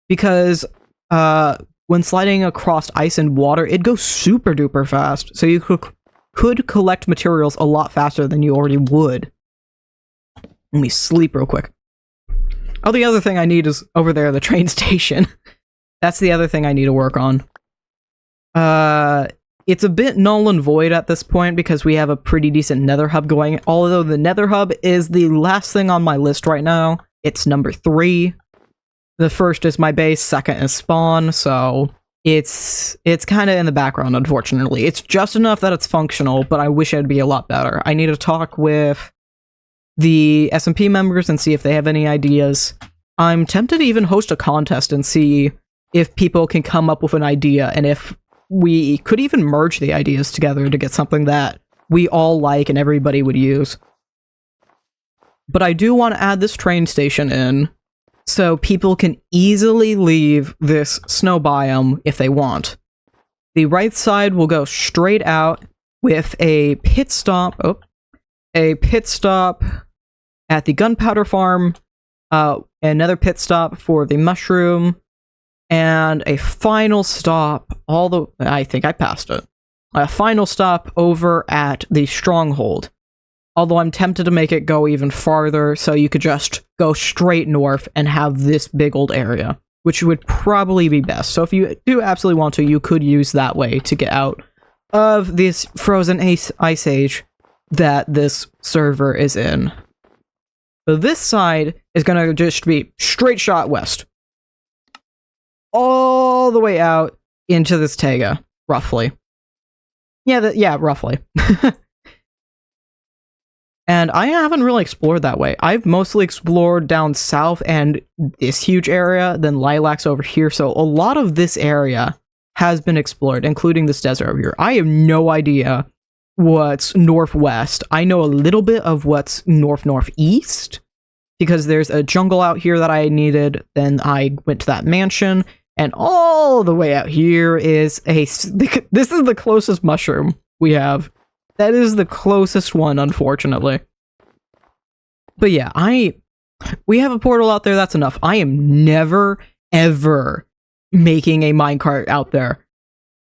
Because when sliding across ice and water, it goes super duper fast. So you could collect materials a lot faster than you already would. Let me sleep real quick. Oh, the other thing I need is over there, the train station. That's the other thing I need to work on. It's a bit null and void at this point because we have a pretty decent nether hub going, although the nether hub is the last thing on my list right now. It's number 3. The first is my base, second is spawn, so it's kind of in the background, unfortunately. It's just enough that it's functional, but I wish it'd be a lot better. I need to talk with the SMP members and see if they have any ideas. I'm tempted to even host a contest and see if people can come up with an idea, and if we could even merge the ideas together to get something that we all like and everybody would use. But I do want to add this train station in, so people can easily leave this snow biome if they want. The right side will go straight out with a pit stop. A pit stop at the gunpowder farm, another pit stop for the mushroom, and a final stop, I think I passed it. A final stop over at the stronghold. Although I'm tempted to make it go even farther, so you could just go straight north and have this big old area, which would probably be best. So if you do absolutely want to, you could use that way to get out of this frozen ice age that this server is in. So this side is gonna just be straight shot west. All the way out into this taiga, roughly. Yeah, roughly. And I haven't really explored that way. I've mostly explored down south and this huge area, then lilacs over here, so a lot of this area has been explored, including this desert over here. I have no idea what's northwest. I know a little bit of what's northeast, because there's a jungle out here that I needed, then I went to that mansion, and all the way out here is this is the closest mushroom we have. That is the closest one, unfortunately. But yeah, we have a portal out there, that's enough. I am never, ever making a minecart out there.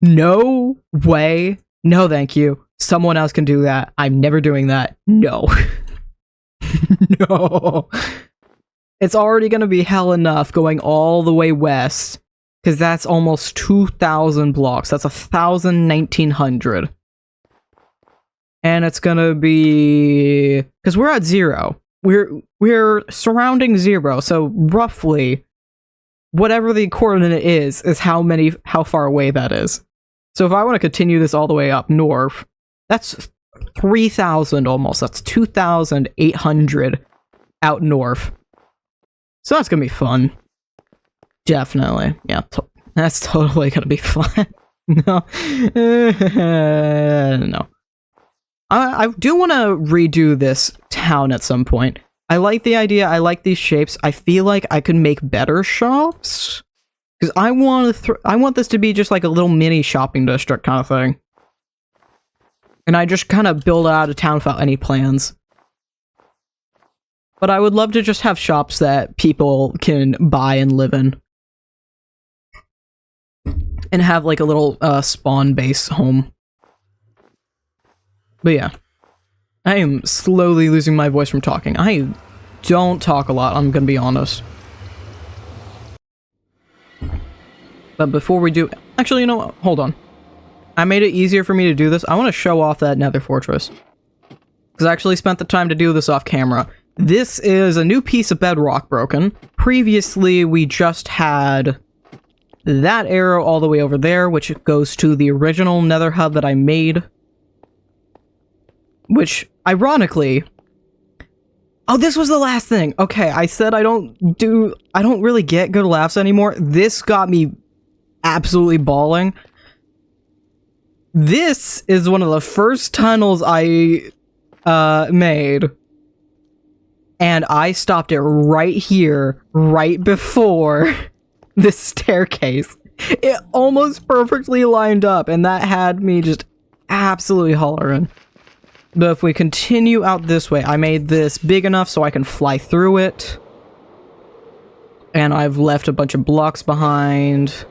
No way. No, thank you. Someone else can do that. I'm never doing that. No. No. It's already gonna be hell enough going all the way west, because that's almost 2,000 blocks. That's 1,1900. And it's gonna be... because we're at 0. We're surrounding 0, so roughly, whatever the coordinate is how far away that is. So if I want to continue this all the way up north, that's 3,000 almost. That's 2,800 out north. So that's gonna be fun. Definitely. Yeah, that's totally gonna be fun. No. No. I do want to redo this town at some point. I like the idea, I like these shapes. I feel like I could make better shops. Because I want this to be just like a little mini shopping district kind of thing. And I just kind of build out a town without any plans. But I would love to just have shops that people can buy and live in. And have like a little spawn base home. But yeah, I am slowly losing my voice from talking. I don't talk a lot, I'm gonna be honest. But before we do Actually, you know what? Hold on. I made it easier for me to do this. I want to show off that nether fortress. Because I actually spent the time to do this off camera. This is a new piece of bedrock broken. Previously, we just had that arrow all the way over there, which goes to the original nether hub that I made. Which, ironically... Oh, this was the last thing! Okay, I said I don't really get good laughs anymore. This got me absolutely bawling. This is one of the first tunnels I made. And I stopped it right here, right before this staircase. It almost perfectly lined up, and that had me just absolutely hollering. But if we continue out this way, I made this big enough so I can fly through it. And I've left a bunch of blocks behind.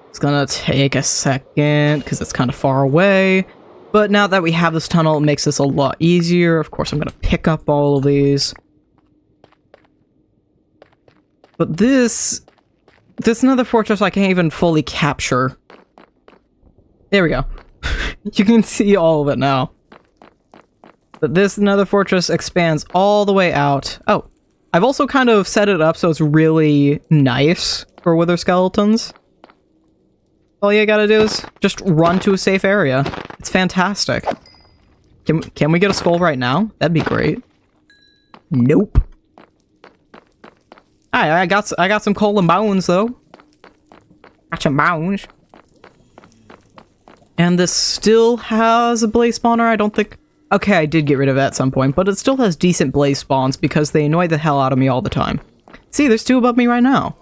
It's gonna take a second, because it's kind of far away. But now that we have this tunnel, it makes this a lot easier. Of course, I'm gonna pick up all of these. But this nether fortress I can't even fully capture. There we go. You can see all of it now. But this nether fortress expands all the way out. Oh, I've also kind of set it up so it's really nice for wither skeletons. All you gotta do is just run to a safe area. It's fantastic. Can we get a skull right now? That'd be great. Nope. I got some coal and bones though. Got some bones. And this still has a blaze spawner. I don't think. Okay, I did get rid of it at some point, but it still has decent blaze spawns because they annoy the hell out of me all the time. See, there's two above me right now.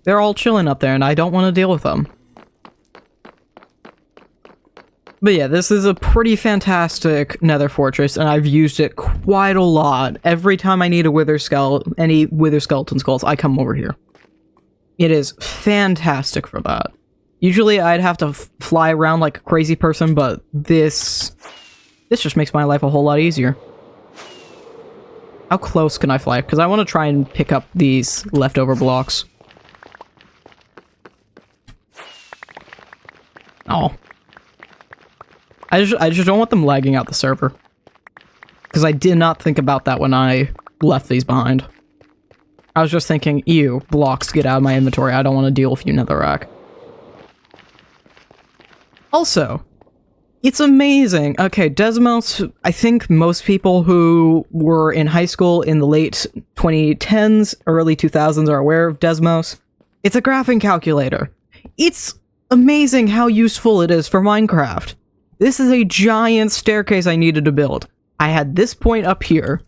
They're all chilling up there, and I don't want to deal with them. But yeah, this is a pretty fantastic nether fortress, and I've used it quite a lot. Every time I need a any wither skeleton skulls, I come over here. It is fantastic for that. Usually I'd have to fly around like a crazy person, but this just makes my life a whole lot easier. How close can I fly? Because I want to try and pick up these leftover blocks. Oh. I just don't want them lagging out the server. Because I did not think about that when I left these behind. I was just thinking, ew, blocks, get out of my inventory. I don't want to deal with you, netherrack. Also, it's amazing. Okay, Desmos, I think most people who were in high school in the late 2010s, early 2000s are aware of Desmos. It's a graphing calculator. It's amazing how useful it is for Minecraft. This is a giant staircase I needed to build. I had this point up here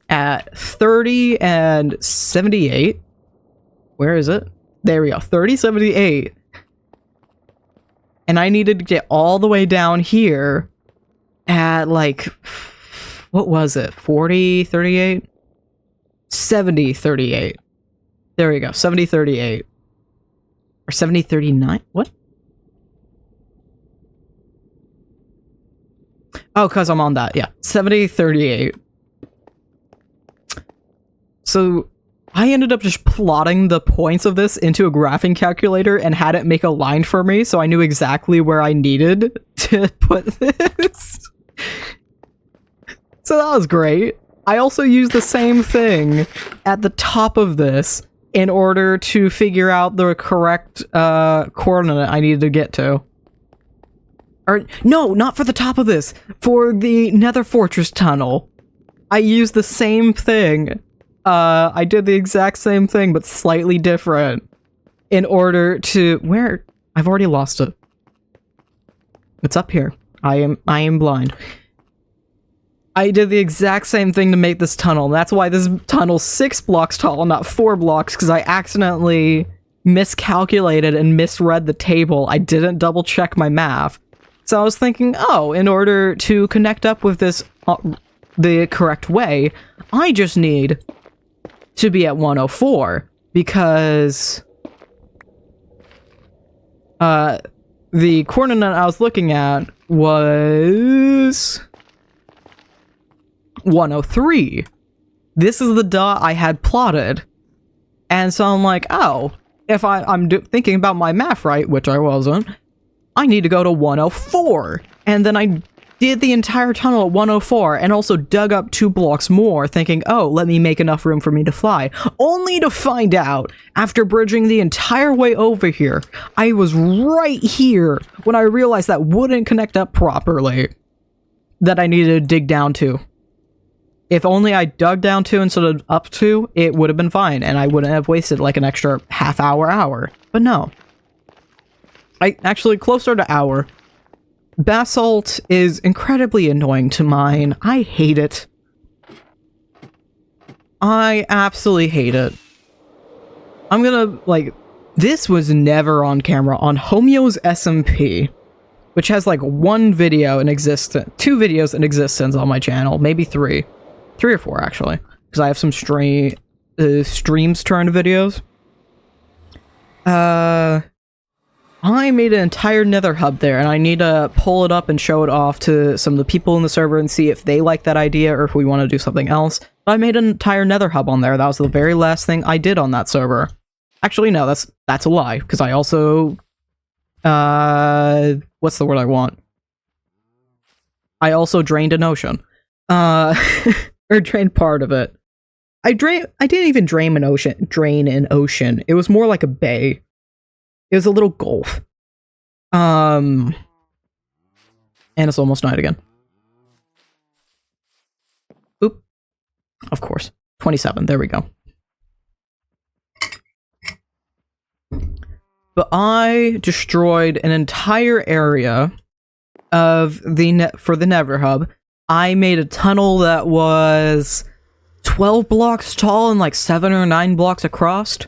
at 30 and 78. Where is it? There we go, 30, 78. And I needed to get all the way down here at like, what was it? 40, 38? 70, 38. There we go, 70, 38. Or 70, 39? What? Oh, because I'm on that, yeah. 70, 38. So, I ended up just plotting the points of this into a graphing calculator and had it make a line for me, so I knew exactly where I needed to put this. So that was great. I also used the same thing at the top of this in order to figure out the correct coordinate I needed to get to. Or, no, not for the top of this. For the Nether Fortress tunnel. I used the same thing. I did the exact same thing, but slightly different. In order to... Where? I've already lost it. It's up here. I am blind. I did the exact same thing to make this tunnel. That's why this tunnel's 6 blocks tall, not 4 blocks, because I accidentally miscalculated and misread the table. I didn't double check my math. So I was thinking, oh, in order to connect up with this the correct way, I just need to be at 104, because the coordinate I was looking at was 103. This is the dot I had plotted. And so I'm like, oh, if I'm thinking about my math right, which I wasn't, I need to go to 104. And then I did the entire tunnel at 104 and also dug up 2 blocks more, thinking, oh, let me make enough room for me to fly. Only to find out, after bridging the entire way over here, I was right here when I realized that wouldn't connect up properly, that I needed to dig down to. If only I dug down to instead of up to, it would have been fine, and I wouldn't have wasted like an extra half hour. But no. Actually, closer to hour. Basalt is incredibly annoying to mine. I hate it. I absolutely hate it. I'm gonna, like, this was never on camera on Homio's SMP, which has like 1 video in existence, 2 videos in existence on my channel, maybe 3. 3 or 4 actually, because I have some streams turned videos. I made an entire nether hub there, and I need to pull it up and show it off to some of the people in the server and see if they like that idea or if we want to do something else. But I made an entire nether hub on there. That was the very last thing I did on that server. Actually, no, that's a lie, because I also... what's the word I want? I also drained an ocean. Or drained part of it. I didn't even drain an ocean. It was more like a bay. It was a little gulf. And it's almost night again. Oop. Of course. 27, there we go. But I destroyed an entire area of for the Nether Hub. I made a tunnel that was 12 blocks tall and like 7 or 9 blocks across.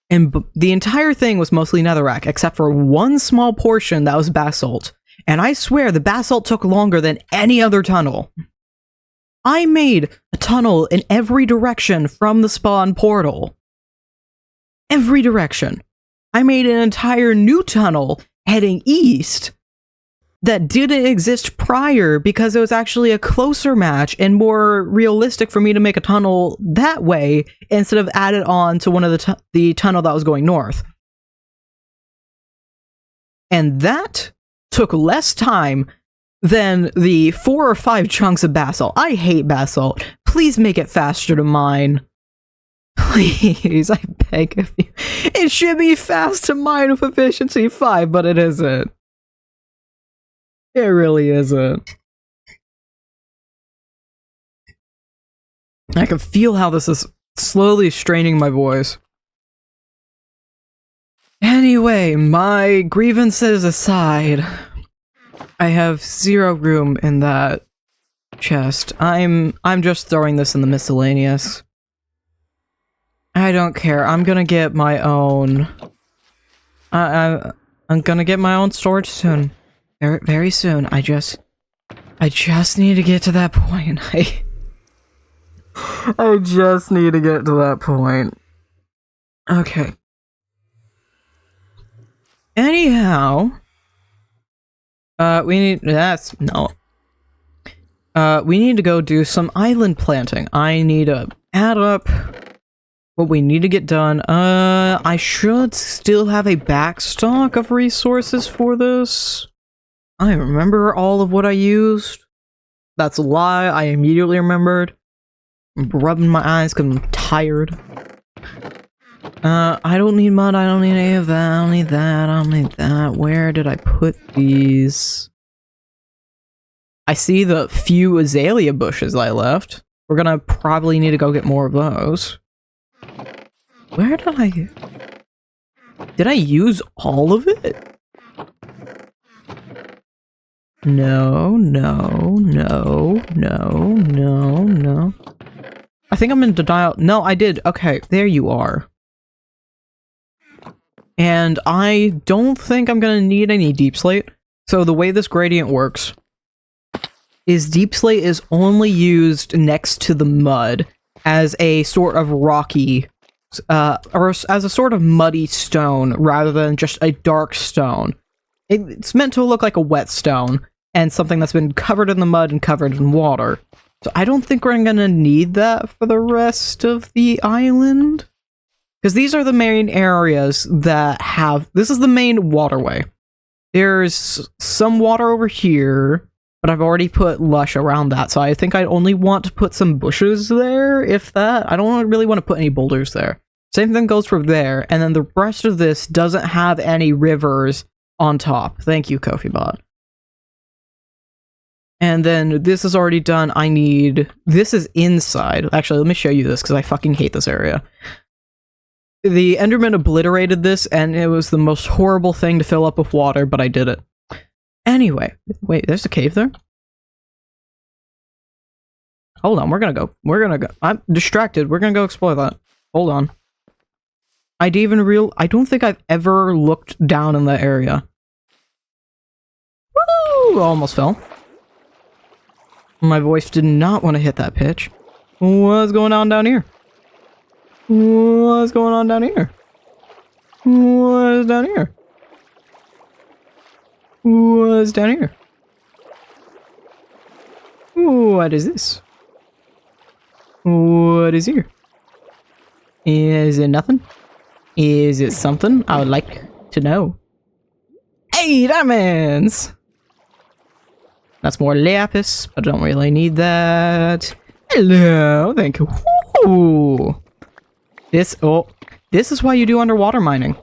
And the entire thing was mostly netherrack, except for 1 small portion that was basalt. And I swear the basalt took longer than any other tunnel. I made a tunnel in every direction from the spawn portal. Every direction. I made an entire new tunnel heading east that didn't exist prior because it was actually a closer match and more realistic for me to make a tunnel that way instead of add it on to one of the tunnel that was going north. And that took less time than the 4 or 5 chunks of basalt. I hate basalt. Please make it faster to mine. Please, I beg of you. It should be fast to mine with efficiency 5, but it isn't. It really isn't. I can feel how this is slowly straining my voice. Anyway, my grievances aside, I have 0 room in that chest. I'm just throwing this in the miscellaneous. I don't care. I'm gonna get my own. I'm gonna get my own storage soon. Very, very soon. I just need to get to that point. I just need to get to that point. Okay. Anyhow, we need to go do some island planting. I need to add up what we need to get done. I should still have a backstock of resources for this. I remember all of what I used. That's a lie. I immediately remembered. I'm rubbing my eyes because I'm tired. I don't need mud. I don't need any of that. I don't need that. I don't need that. Where did I put these? I see the few azalea bushes I left. We're gonna probably need to go get more of those. Where did I... Did I use all of it? No. I think I'm in denial. No, I did. Okay, there you are. And I don't think I'm gonna need any deep slate. So the way this gradient works is deep slate is only used next to the mud as a sort of rocky, or as a sort of muddy stone rather than just a dark stone. It's meant to look like a wet stone and something that's been covered in the mud and covered in water. So I don't think we're gonna need that for the rest of the island. Because these are the main areas that have... This is the main waterway. There's some water over here, but I've already put lush around that, so I think I only want to put some bushes there, if that. I don't really want to put any boulders there. Same thing goes for there, and then the rest of this doesn't have any rivers on top. Thank you, KofiBot. And then this is already done. I need... This is inside. Actually, let me show you this, because I fucking hate this area. The Enderman obliterated this, and it was the most horrible thing to fill up with water, but I did it. Anyway, wait, there's a cave there? Hold on, we're gonna go. I'm distracted. We're gonna go explore that. Hold on. I don't think I've ever looked down in that area. Woo! Almost fell. My voice did not want to hit that pitch. What's going on down here? What's going on down here? What's down here? What's down here? What is this? What is here? Is it nothing? Is it something? I would like to know. Hey, diamonds! That's more lapis, but I don't really need that. Hello, thank you. Ooh. This is why you do underwater mining.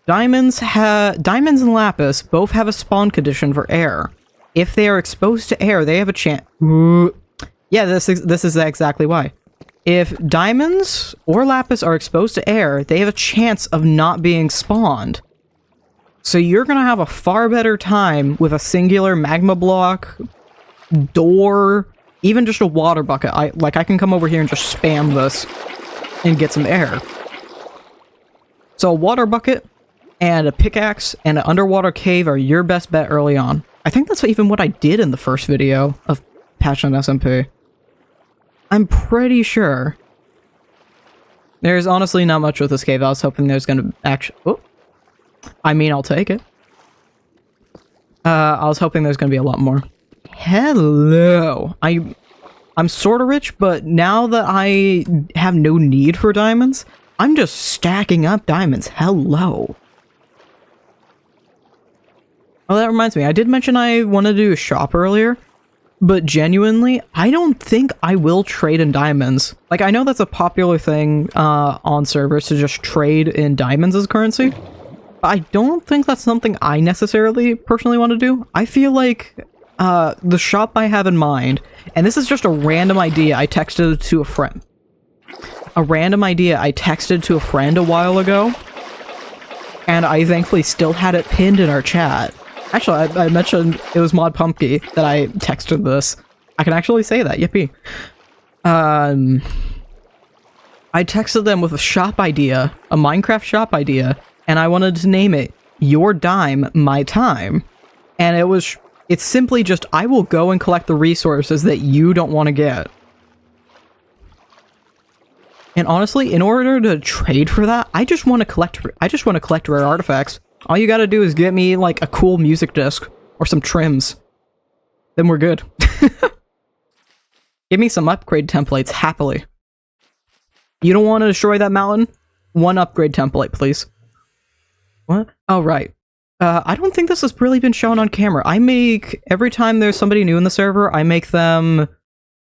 Diamonds and lapis both have a spawn condition for air. If they are exposed to air, they have a chance. Yeah, this is exactly why. If diamonds or lapis are exposed to air, they have a chance of not being spawned. So you're gonna have a far better time with a singular magma block, door, even just a water bucket. I can come over here and just spam this and get some air. So a water bucket and a pickaxe and an underwater cave are your best bet early on. I think that's even what I did in the first video of Passionate SMP. I'm pretty sure. There's honestly not much with this cave. I was hoping there's gonna actually... Oh. I mean, I'll take it. I was hoping there's gonna be a lot more. Hello. I'm sort of rich, but now that I have no need for diamonds, I'm just stacking up diamonds. Hello. Oh, that reminds me. I did mention I wanted to do a shop earlier, but genuinely, I don't think I will trade in diamonds. Like, I know that's a popular thing on servers to just trade in diamonds as currency, but I don't think that's something I necessarily personally want to do. I feel like the shop I have in mind, and this is just a random idea I texted to a friend. A random idea I texted to a friend a while ago, and I thankfully still had it pinned in our chat. Actually, I mentioned it was Mod Pumpkin that I texted this. I can actually say that, yippee. I texted them with a shop idea, a Minecraft shop idea, and I wanted to name it Your Dime, My Time. And it's simply just, I will go and collect the resources that you don't want to get. And honestly, in order to trade for that, I just want to collect rare artifacts. All you gotta do is get me, like, a cool music disc, or some trims. Then we're good. Give me some upgrade templates, happily. You don't want to destroy that mountain? One upgrade template, please. What? Oh, right. I don't think this has really been shown on camera. Every time there's somebody new in the server, I make them...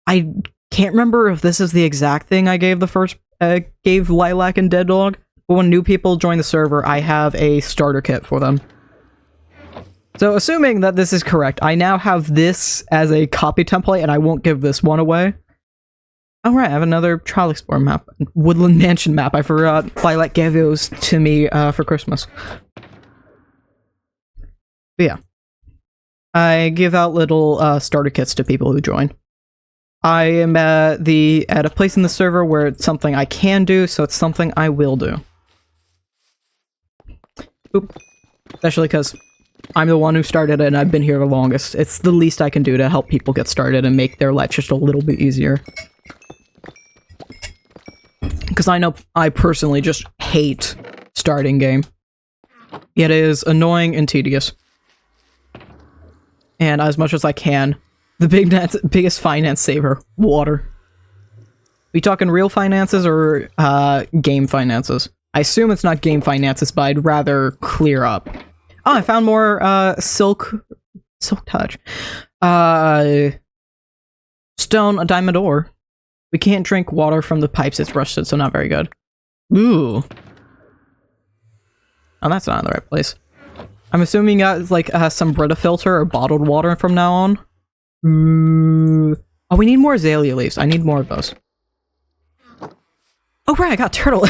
I can't remember if this is the exact thing I gave gave Lilac and Dead Dog. But when new people join the server, I have a starter kit for them. So assuming that this is correct, I now have this as a copy template, and I won't give this one away. Alright, I have another Trial Explorer map. Woodland Mansion map. I forgot Lilac gave those to me for Christmas. But yeah. I give out little starter kits to people who join. I am at a place in the server where it's something I can do, so it's something I will do. Oop. Especially because I'm the one who started it and I've been here the longest. It's the least I can do to help people get started and make their life just a little bit easier. Because I know I personally just hate starting game. It is annoying and tedious. And as much as I can, the biggest finance saver, water. We talking real finances or game finances? I assume it's not game finances, but I'd rather clear up. Oh, I found more silk touch. Stone, a diamond ore. We can't drink water from the pipes, it's rusted, so not very good. Ooh. Oh, that's not in the right place. I'm assuming you got like some Brita filter or bottled water from now on. Ooh. Oh, we need more azalea leaves. I need more of those. Oh right, I got turtle.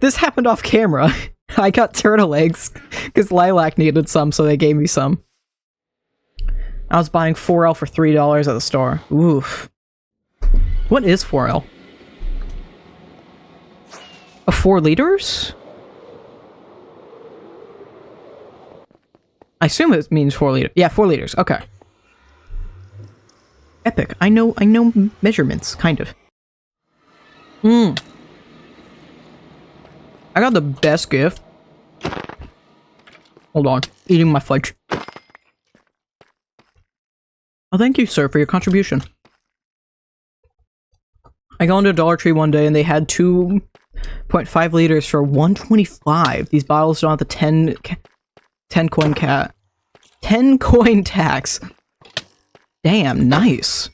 This happened off camera. I got turtle eggs because Lilac needed some, so they gave me some. I was buying 4L for $3 at the store. Oof. What is 4L? 4 liters? I assume it means 4 liters. Yeah, 4 liters. Okay. Epic. I know measurements, kind of. I got the best gift. Hold on. Eating my fudge. Oh, thank you, sir, for your contribution. I got into Dollar Tree one day and they had 2.5 liters for $125. These bottles don't have the 10 coin 10 coin tax. Damn, nice.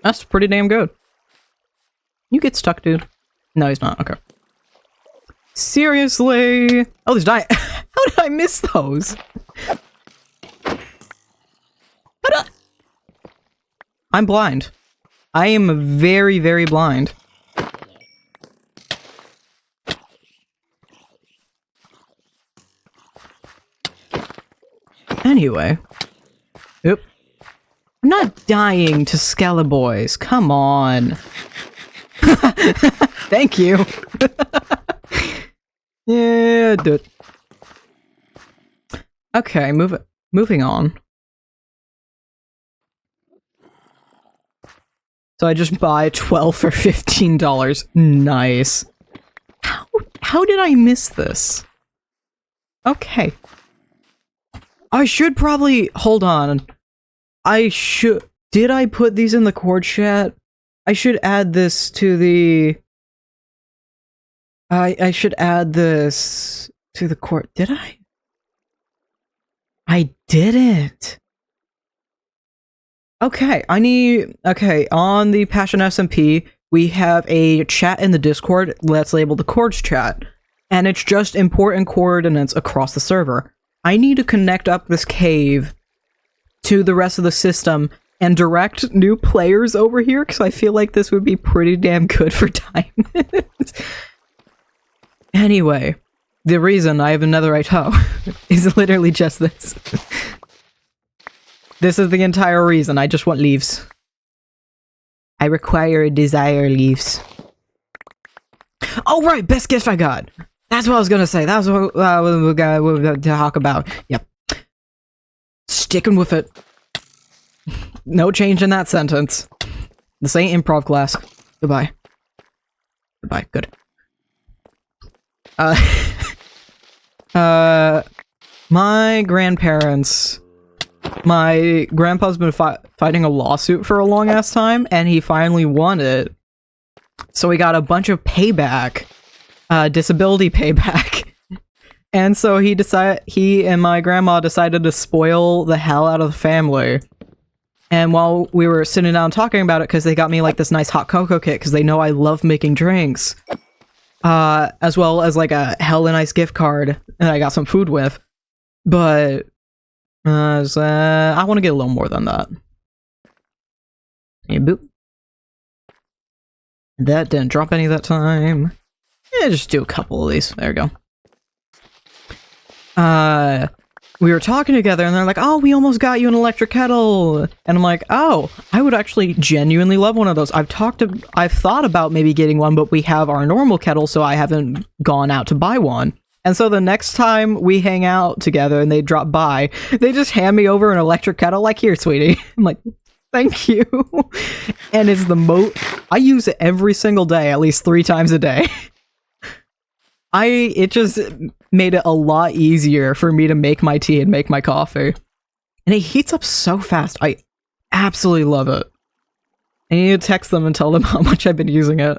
That's pretty damn good. You get stuck, dude. No, he's not. Okay. Seriously? Oh, there's How did I miss those? I'm blind. I am very, very blind. Anyway. Oop. I'm not dying to Skeleborgs. Come on. Thank you. Yeah, dude. Okay, moving on. So I just buy 12 for $15. Nice. How did I miss this? Okay. I should probably hold on. Did I put these in the cord chat? I should add this to the I should add this to the cord. Did I? I didn't. Okay, on the Passion SMP, we have a chat in the Discord that's labeled the Chords chat, and it's just important coordinates across the server. I need to connect up this cave to the rest of the system and direct new players over here, because I feel like this would be pretty damn good for diamonds. Anyway, the reason I have a netherite hoe is literally just this. This is the entire reason. I just want leaves. I require desire leaves. Oh right, best gift I got. That's what I was gonna say. That was what we're gonna talk about. Yep. Sticking with it. No change in that sentence. This ain't improv class. Goodbye. Goodbye. Good. My grandparents... My grandpa's been fighting a lawsuit for a long ass time, and he finally won it. So we got a bunch of payback. Disability payback. And so he and my grandma decided to spoil the hell out of the family. And while we were sitting down talking about it, because they got me like this nice hot cocoa kit, because they know I love making drinks. As well as like a hella nice gift card that I got some food with. But I want to get a little more than that. Yeah, boop. That didn't drop any that time. Yeah, just do a couple of these. There we go. We were talking together and they're like, oh, we almost got you an electric kettle. And I'm like, oh, I would actually genuinely love one of those. I've thought about maybe getting one, but we have our normal kettle, so I haven't gone out to buy one. And so the next time we hang out together and they drop by, they just hand me over an electric kettle, like, here, sweetie. I'm like, thank you. And it's I use it every single day, at least 3 times a day. It just made it a lot easier for me to make my tea and make my coffee. And it heats up so fast. I absolutely love it. I need to text them and tell them how much I've been using it.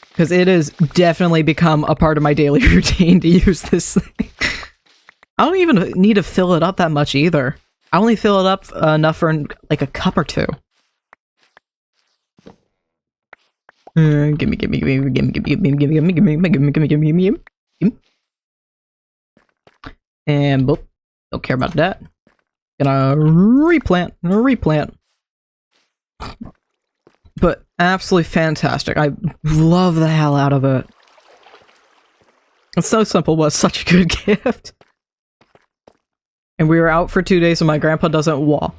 Because it has definitely become a part of my daily routine to use this thing. I don't even need to fill it up that much either. I only fill it up enough for like a cup or two. Gimme. And boop. Don't care about that. Gonna replant. But absolutely fantastic. I love the hell out of it. It's so simple, but it's such a good gift. And we were out for 2 days, so my grandpa doesn't want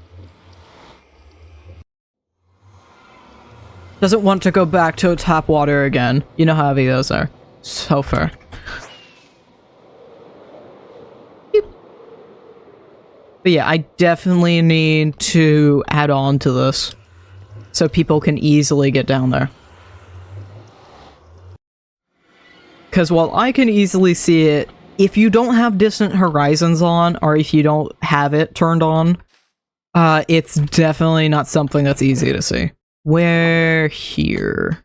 to go back to tap water again. You know how heavy those are. So fair. But yeah, I definitely need to add on to this so people can easily get down there. Because while I can easily see it, if you don't have Distant Horizons on, or if you don't have it turned on, it's definitely not something that's easy to see. We're here.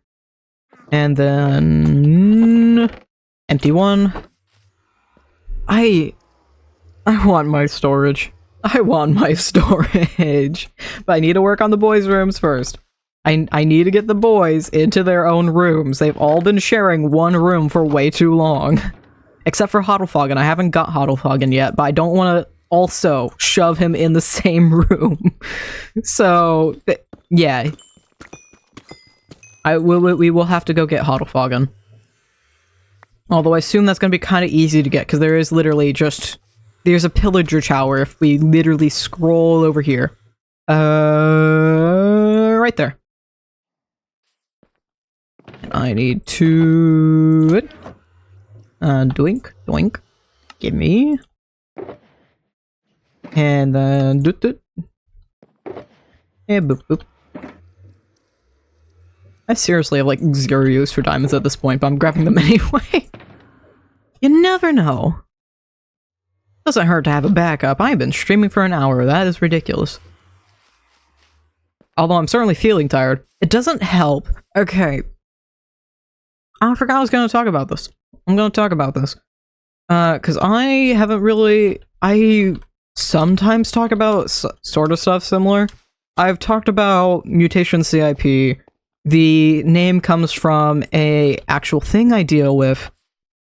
And then... empty one. I want my storage. I want my storage. But I need to work on the boys' rooms first. I need to get the boys into their own rooms. They've all been sharing one room for way too long. Except for Hoddlefoggen. I haven't got Hoddlefoggen yet, but I don't want to also shove him in the same room. So, yeah. We will have to go get Hoddlefoggen. Although I assume that's going to be kind of easy to get, because there is literally just... there's a pillager tower if we literally scroll over here. Right there. And I need to... doink. Gimme. And then... doot. And boop. I seriously have like 0 use for diamonds at this point, but I'm grabbing them anyway. You never know. Doesn't hurt to have a backup. I've been streaming for an hour. That is ridiculous. Although I'm certainly feeling tired. It doesn't help. Okay. I forgot I was going to talk about this. I'm going to talk about this. Because I haven't really... I sometimes talk about sort of stuff similar. I've talked about Mutation CIP. The name comes from a actual thing I deal with.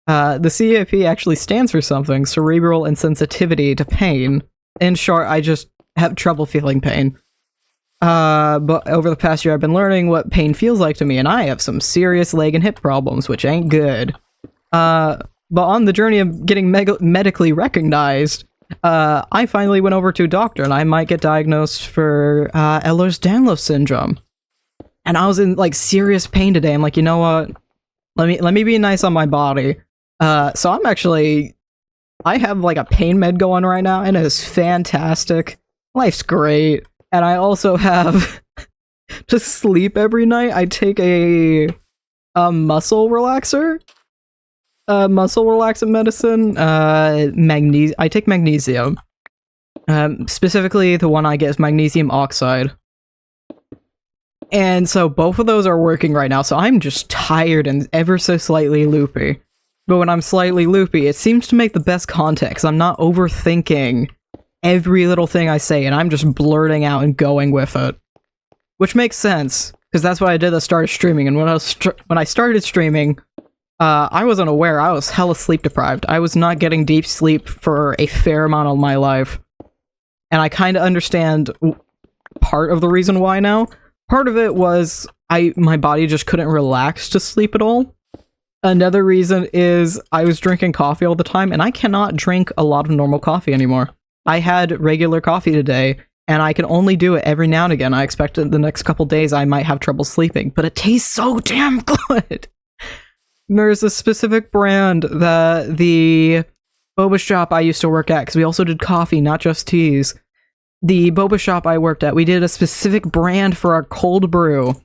The CIP actually stands for something, cerebral insensitivity to pain. In short, I just have trouble feeling pain. But over the past year, I've been learning what pain feels like to me, and I have some serious leg and hip problems, which ain't good. But on the journey of getting medically recognized, I finally went over to a doctor, and I might get diagnosed for Ehlers-Danlos syndrome. And I was in like serious pain today. I'm like, you know what? Let me be nice on my body. So I'm actually, I have like a pain med going right now, and it is fantastic. Life's great. And I also have to sleep every night. I take a muscle relaxer. Muscle relaxant medicine. I take magnesium. Specifically, the one I get is magnesium oxide. And so both of those are working right now, so I'm just tired and ever so slightly loopy. But when I'm slightly loopy, it seems to make the best content, because I'm not overthinking every little thing I say, and I'm just blurting out and going with it. Which makes sense, because that's what I did at the start of streaming, and when I started streaming, I wasn't aware. I was hella sleep deprived. I was not getting deep sleep for a fair amount of my life. And I kind of understand part of the reason why now. Part of it was my body just couldn't relax to sleep at all. Another reason is I was drinking coffee all the time, and I cannot drink a lot of normal coffee anymore. I had regular coffee today, and I can only do it every now and again. I expect in the next couple days I might have trouble sleeping, but it tastes so damn good! There's a specific brand that the boba shop I used to work at, because we also did coffee, not just teas. The boba shop I worked at, we did a specific brand for our cold brew.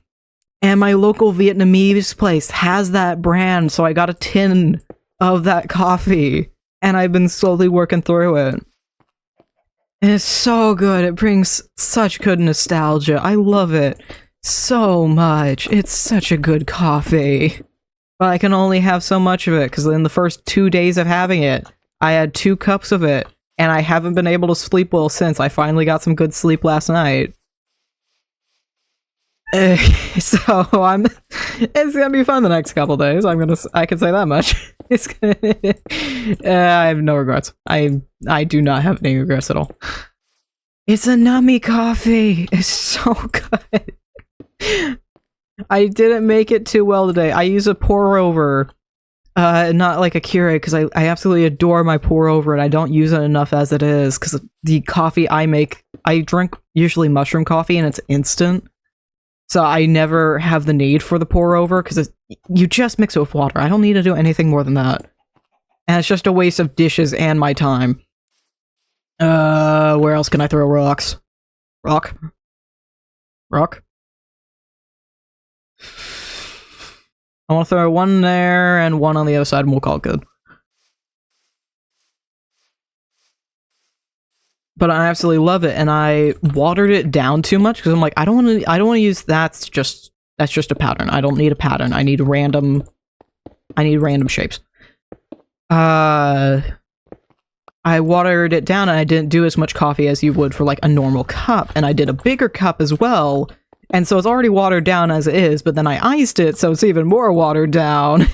And my local Vietnamese place has that brand, so I got a tin of that coffee. And I've been slowly working through it. It's so good. It brings such good nostalgia. I love it so much. It's such a good coffee. But I can only have so much of it, because in the first 2 days of having it, I had 2 cups of it, and I haven't been able to sleep well since. I finally got some good sleep last night. So it's gonna be fun the next couple days. I can say that much. It's gonna, I have no regrets. I do not have any regrets at all. It's a nummy coffee. It's so good. I didn't make it too well today. I use a pour over, not like a Keurig, because I absolutely adore my pour over, and I don't use it enough as it is, because the coffee I make, I drink usually mushroom coffee, and it's instant. So I never have the need for the pour over, because you just mix it with water. I don't need to do anything more than that. And it's just a waste of dishes and my time. Where else can I throw rocks? Rock? I want to throw one there and one on the other side, and we'll call it good. But I absolutely love it, and I watered it down too much, because I'm like, I don't want to use that's just a pattern. I don't need a pattern. I need random shapes. I watered it down, and I didn't do as much coffee as you would for like a normal cup, and I did a bigger cup as well, and so it's already watered down as it is, but then I iced it, so it's even more watered down.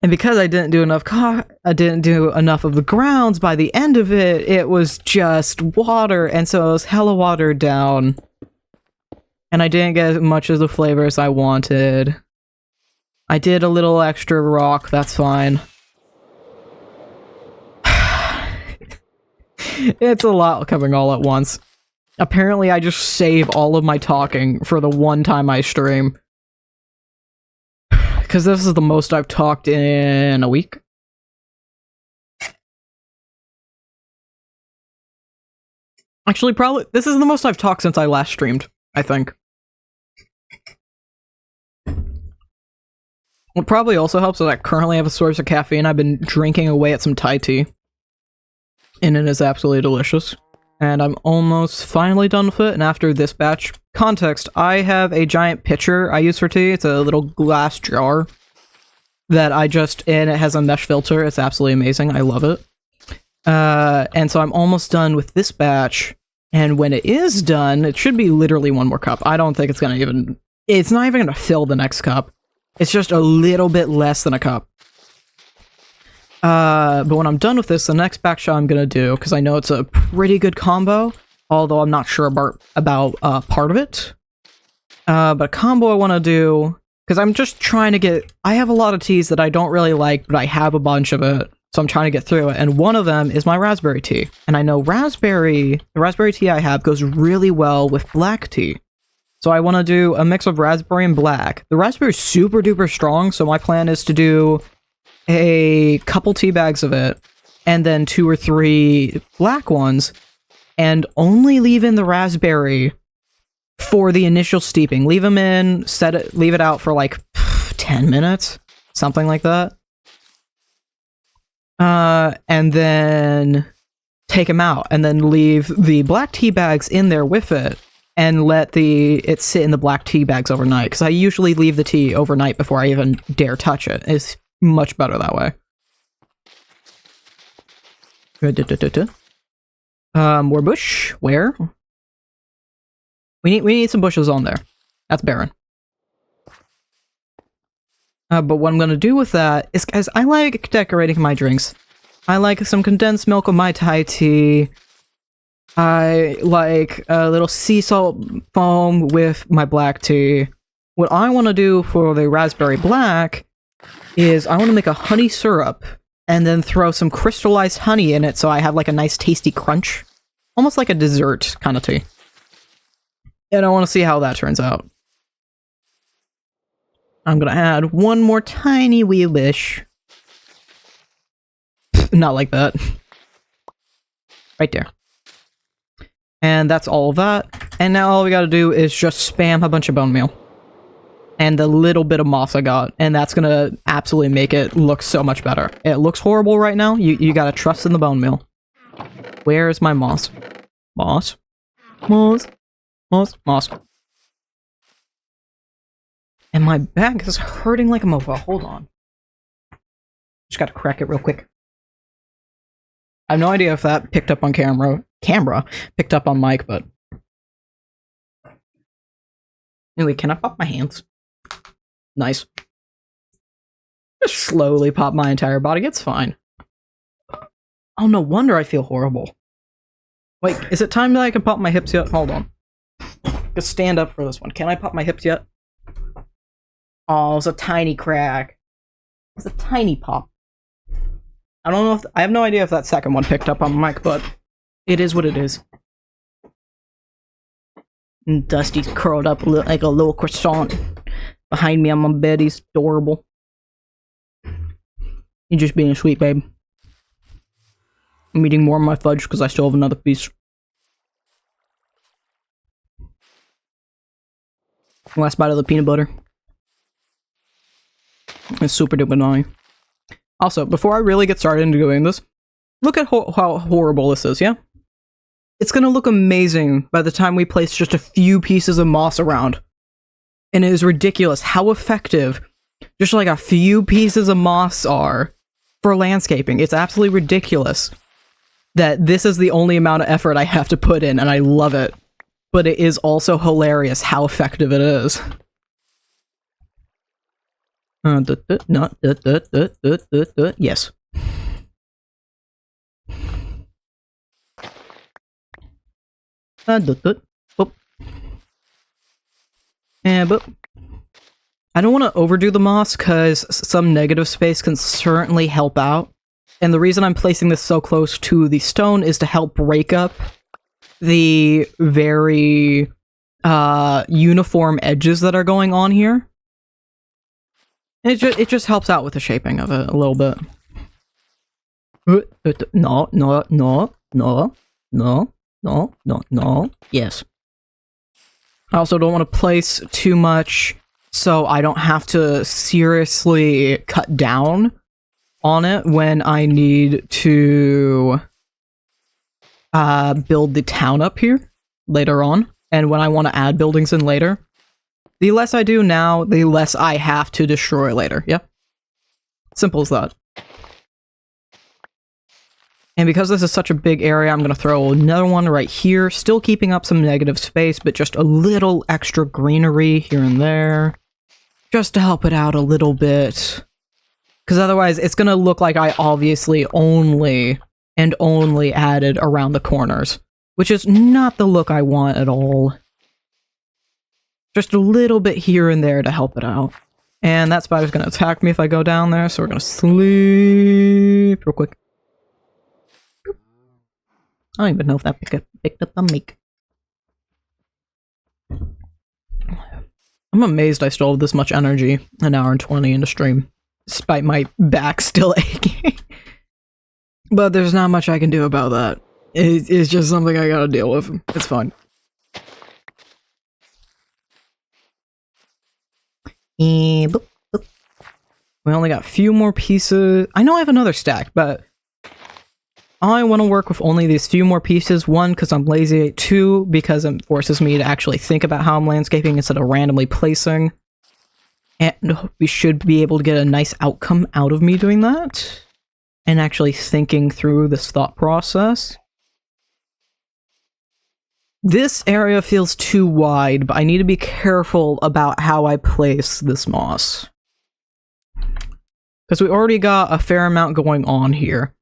And because I didn't do enough of the grounds, by the end of it, it was just water, and so it was hella watered down. And I didn't get as much of the flavor as I wanted. I did a little extra rock, that's fine. It's a lot coming all at once. Apparently I just save all of my talking for the one time I stream. Because this is the most I've talked in a week. Actually, probably, this is the most I've talked since I last streamed, I think. What probably also helps is I currently have a source of caffeine. I've been drinking away at some Thai tea. And it is absolutely delicious. And I'm almost finally done with it, and after this batch... Context, I have a giant pitcher I use for tea. It's a little glass jar that and it has a mesh filter. It's absolutely amazing. I love it. And so I'm almost done with this batch, and when it is done, it should be literally one more cup. I don't think it's not even gonna fill the next cup. It's just a little bit less than a cup. But when I'm done with this, the next batch I'm gonna do, because I know it's a pretty good combo, although I'm not sure about part of it. But a combo I want to do, because I'm just trying to get... I have a lot of teas that I don't really like, but I have a bunch of it, so I'm trying to get through it, and one of them is my raspberry tea. And I know the raspberry tea I have goes really well with black tea. So I want to do a mix of raspberry and black. The raspberry is super duper strong, so my plan is to do a couple tea bags of it, and then 2 or 3 black ones, and only leave in the raspberry for the initial steeping. Leave them in, leave it out for like 10 minutes, something like that. And then take them out, and then leave the black tea bags in there with it, and let it sit in the black tea bags overnight, because I usually leave the tea overnight before I even dare touch it. It's much better that way. More bush. Where? We need some bushes on there. That's barren. But what I'm gonna do with that is, guys, I like decorating my drinks. I like some condensed milk with my Thai tea. I like a little sea salt foam with my black tea. What I want to do for the raspberry black is I want to make a honey syrup and then throw some crystallized honey in it so I have like a nice tasty crunch. Almost like a dessert kind of tea. And I want to see how that turns out. I'm gonna add one more tiny wee wish. Not like that. Right there. And that's all of that. And now all we gotta do is just spam a bunch of bone meal. And the little bit of moss I got, and that's gonna absolutely make it look so much better. It looks horrible right now. You gotta trust in the bone meal. Where's my moss? Moss? Moss? Moss? Moss. And my back is hurting like a mofo. Hold on. Just gotta crack it real quick. I have no idea if that picked up on camera. Picked up on mic, but... Anyway, can I pop my hands? Nice. Just slowly pop my entire body. It's fine. Oh, no wonder I feel horrible. Wait, is it time that I can pop my hips yet? Hold on. Just stand up for this one. Can I pop my hips yet? Oh, it was a tiny crack. It was a tiny pop. I don't know if... I have no idea if that second one picked up on the mic, but it is what it is. And Dusty's curled up like a little croissant behind me on my bed. He's adorable. He's just being a sweet babe. I'm eating more of my fudge because I still have another piece. Last bite of the peanut butter. It's super duper annoying. Also, before I really get started into doing this, look at how horrible this is, yeah? It's gonna look amazing by the time we place just a few pieces of moss around. And it is ridiculous how effective just like a few pieces of moss are for landscaping. It's absolutely ridiculous that this is the only amount of effort I have to put in, and I love it. But it is also hilarious how effective it is. Yes. Boop. And boop. I don't want to overdo the moss because some negative space can certainly help out. And the reason I'm placing this so close to the stone is to help break up the very uniform edges that are going on here. It just helps out with the shaping of it a little bit. No. Yes. I also don't want to place too much so I don't have to seriously cut down on it when I need to build the town up here later on, and when I want to add buildings in later. The less I do now, the less I have to destroy later, yeah? Simple as that. And because this is such a big area, I'm going to throw another one right here, still keeping up some negative space, but just a little extra greenery here and there, just to help it out a little bit. Because otherwise, it's going to look like I obviously only added around the corners, which is not the look I want at all. Just a little bit here and there to help it out. And that spider's going to attack me if I go down there, so we're going to sleep real quick. I don't even know if that picked up the mic. I'm amazed I still have this much energy, an hour and 20 into stream, despite my back still aching. But there's not much I can do about that. It's just something I gotta deal with. It's fine. Boop, boop. We only got a few more pieces. I know I have another stack, but I want to work with only these few more pieces. One, because I'm lazy. Two, because it forces me to actually think about how I'm landscaping instead of randomly placing. And we should be able to get a nice outcome out of me doing that. And actually thinking through this thought process. This area feels too wide, but I need to be careful about how I place this moss. Because we already got a fair amount going on here.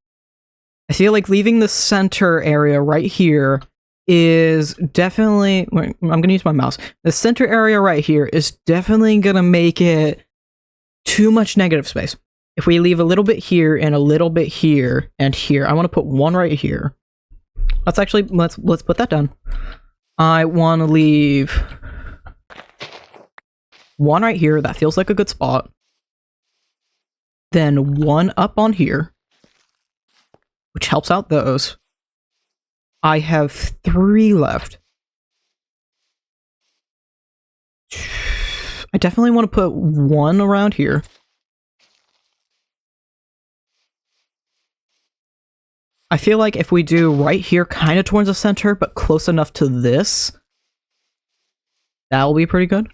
I feel like leaving the center area right here is definitely... Wait, I'm going to use my mouse. The center area right here is definitely going to make it too much negative space. If we leave a little bit here and a little bit here and here, I want to put one right here. Let's actually... Let's put that down. I want to leave one right here. That feels like a good spot. Then one up on here, which helps out those. I have 3 left. I definitely want to put one around here. I feel like if we do right here, kind of towards the center, but close enough to this, that'll be pretty good.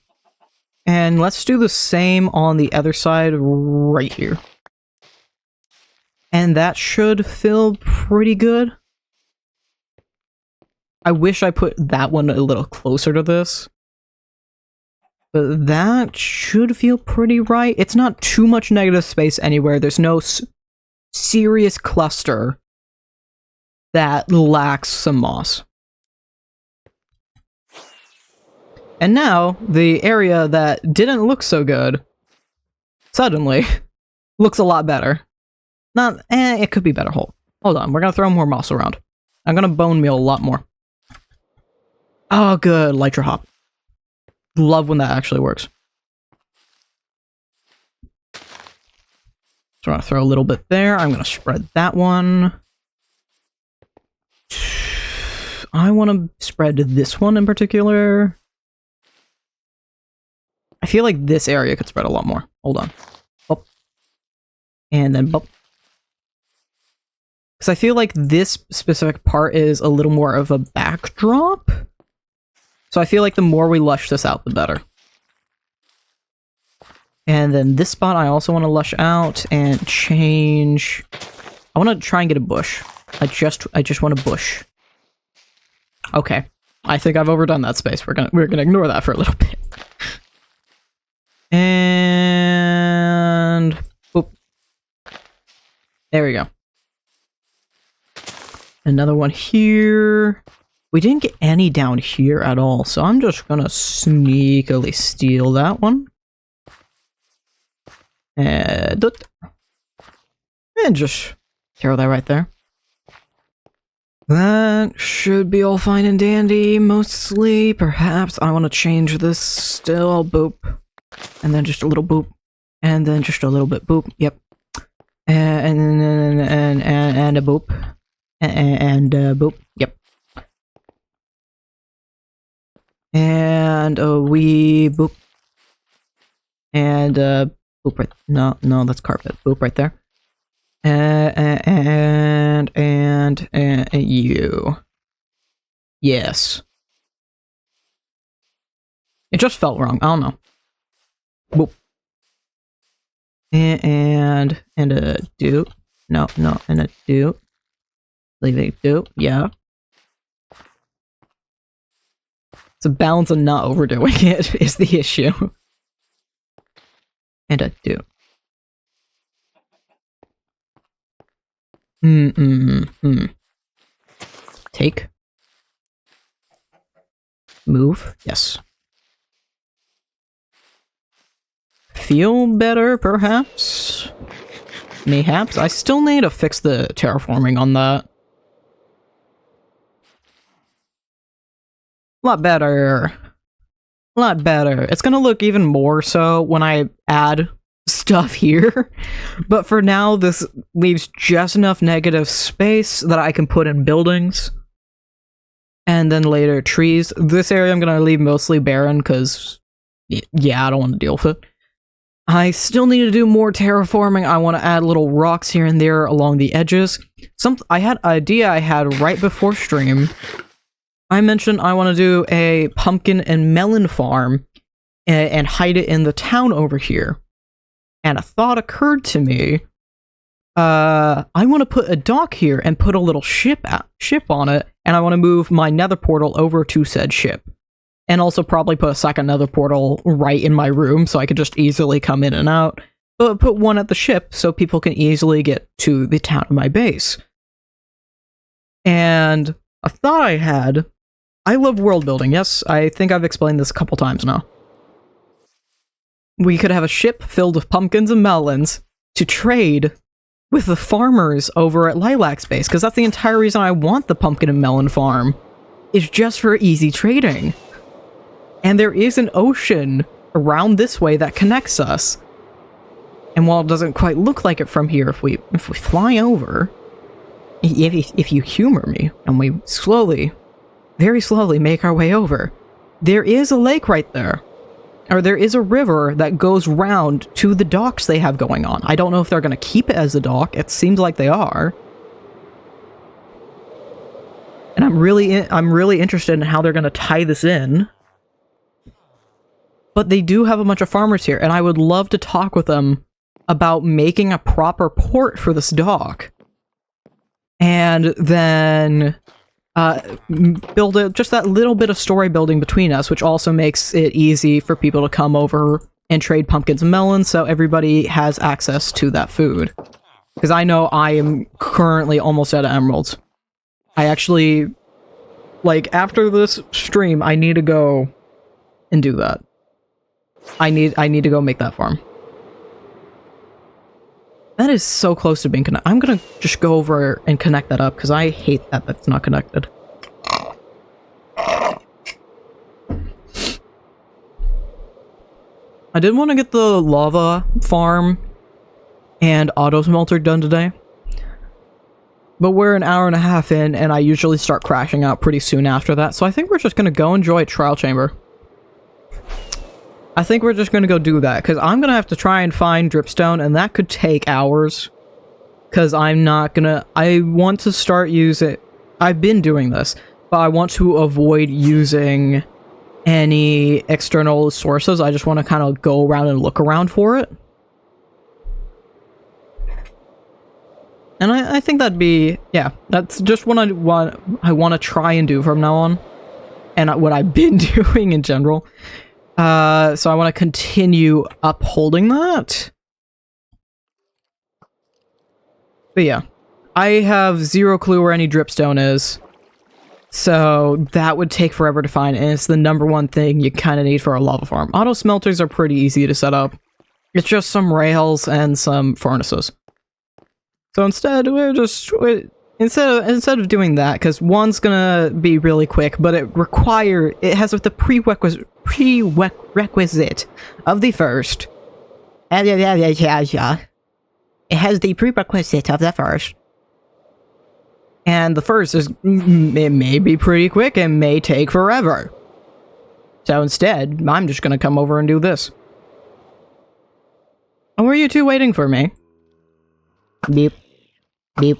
And let's do the same on the other side right here. And that should feel pretty good. I wish I put that one a little closer to this. But that should feel pretty right. It's not too much negative space anywhere. There's no serious cluster that lacks some moss. And now, the area that didn't look so good, suddenly, looks a lot better. Not, it could be better. Hold on, we're gonna throw more moss around. I'm gonna bone meal a lot more. Oh, good, Lytra Hop. Love when that actually works. So I'm gonna throw a little bit there. I'm gonna spread that one. I want to spread this one in particular. I feel like this area could spread a lot more. Hold on. Bop. And then bop. Because I feel like this specific part is a little more of a backdrop. So I feel like the more we lush this out, the better. And then this spot I also want to lush out and change. I want to try and get a bush. I just want a bush. Okay. I think I've overdone that space. We're gonna ignore that for a little bit. And oop. There we go. Another one here. We didn't get any down here at all, so I'm just gonna sneakily steal that one. And just throw that right there. That should be all fine and dandy, mostly. Perhaps I want to change this still. Boop. And then just a little boop. And then just a little bit boop. Yep. And a boop. And boop. Yep. And a wee boop. And boop right. No, that's carpet. Boop right there. And you. Yes. It just felt wrong. I don't know. Boop. And a do. No, and a do. Leave it do. Yeah. It's a balance of not overdoing it is the issue. And a do. Take. Move. Yes. Feel better, perhaps? Mayhaps? I still need to fix the terraforming on that. A lot better. A lot better. It's gonna look even more so when I add stuff here. But for now, this leaves just enough negative space that I can put in buildings. And then later, trees. This area I'm gonna leave mostly barren, because, yeah, I don't want to deal with it. I still need to do more terraforming. I want to add little rocks here and there along the edges. I had an idea I had right before stream. I mentioned I want to do a pumpkin and melon farm and hide it in the town over here. And a thought occurred to me. I want to put a dock here and put a little ship on it, and I want to move my nether portal over to said ship. And also probably put a second nether portal right in my room so I could just easily come in and out. But put one at the ship so people can easily get to the town of my base. And a thought I had, I love world building. Yes, I think I've explained this a couple times now. We could have a ship filled with pumpkins and melons to trade with the farmers over at Lilac's base, because that's the entire reason I want the pumpkin and melon farm, is just for easy trading. And there is an ocean around this way that connects us. And while it doesn't quite look like it from here, if we fly over, if you humor me, and we slowly, very slowly make our way over, there is a lake right there. Or there is a river that goes round to the docks they have going on. I don't know if they're going to keep it as a dock. It seems like they are. I'm really interested in how they're going to tie this in. But they do have a bunch of farmers here, and I would love to talk with them about making a proper port for this dock. And then build just that little bit of story building between us, which also makes it easy for people to come over and trade pumpkins and melons, so everybody has access to that food. Because I know I am currently almost out of emeralds. I actually, like, after this stream, I need to go and do that. I need to go make that farm. That is so close to being connected. I'm gonna just go over and connect that up, because I hate that that's not connected. I did want to get the lava farm and auto smelter done today. But we're an hour and a half in, and I usually start crashing out pretty soon after that, so I think we're just gonna go enjoy a trial chamber. I think we're just gonna go do that, because I'm gonna have to try and find dripstone, and that could take hours. Because I'm not gonna... I want to start using... I've been doing this, but I want to avoid using any external sources. I just want to kind of go around and look around for it. And I think that'd be... Yeah, that's just what I want to try and do from now on. And what I've been doing in general. So I want to continue upholding that. But yeah, I have zero clue where any dripstone is. So that would take forever to find, and it's the -- thing you kind of need for a lava farm. Auto smelters are pretty easy to set up. It's just some rails and some furnaces. So instead, instead of doing that, because one's gonna be really quick, but it has the prerequisite of the first. It has the prerequisite of the first. And the first is, it may be pretty quick and may take forever. So instead, I'm just gonna come over and do this. Oh, were you two waiting for me? Beep. Beep.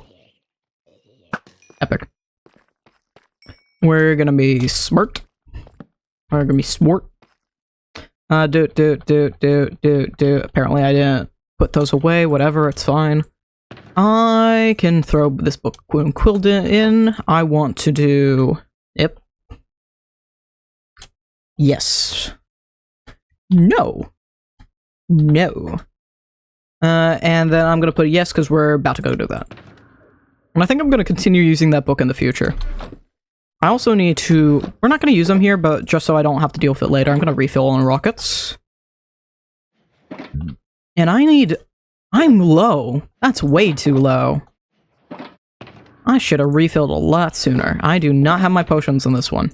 Epic. We're gonna be smart. We're gonna be smart. Do. Apparently I didn't put those away, whatever, it's fine. I can throw this book quilt in. I want to do... Yep. Yes. No. No. And then I'm gonna put a yes, because we're about to go do that. And I think I'm gonna continue using that book in the future. I also need to... We're not gonna use them here, but just so I don't have to deal with it later, I'm gonna refill on rockets. And I'm low. That's way too low. I should have refilled a lot sooner. I do not have my potions in this one.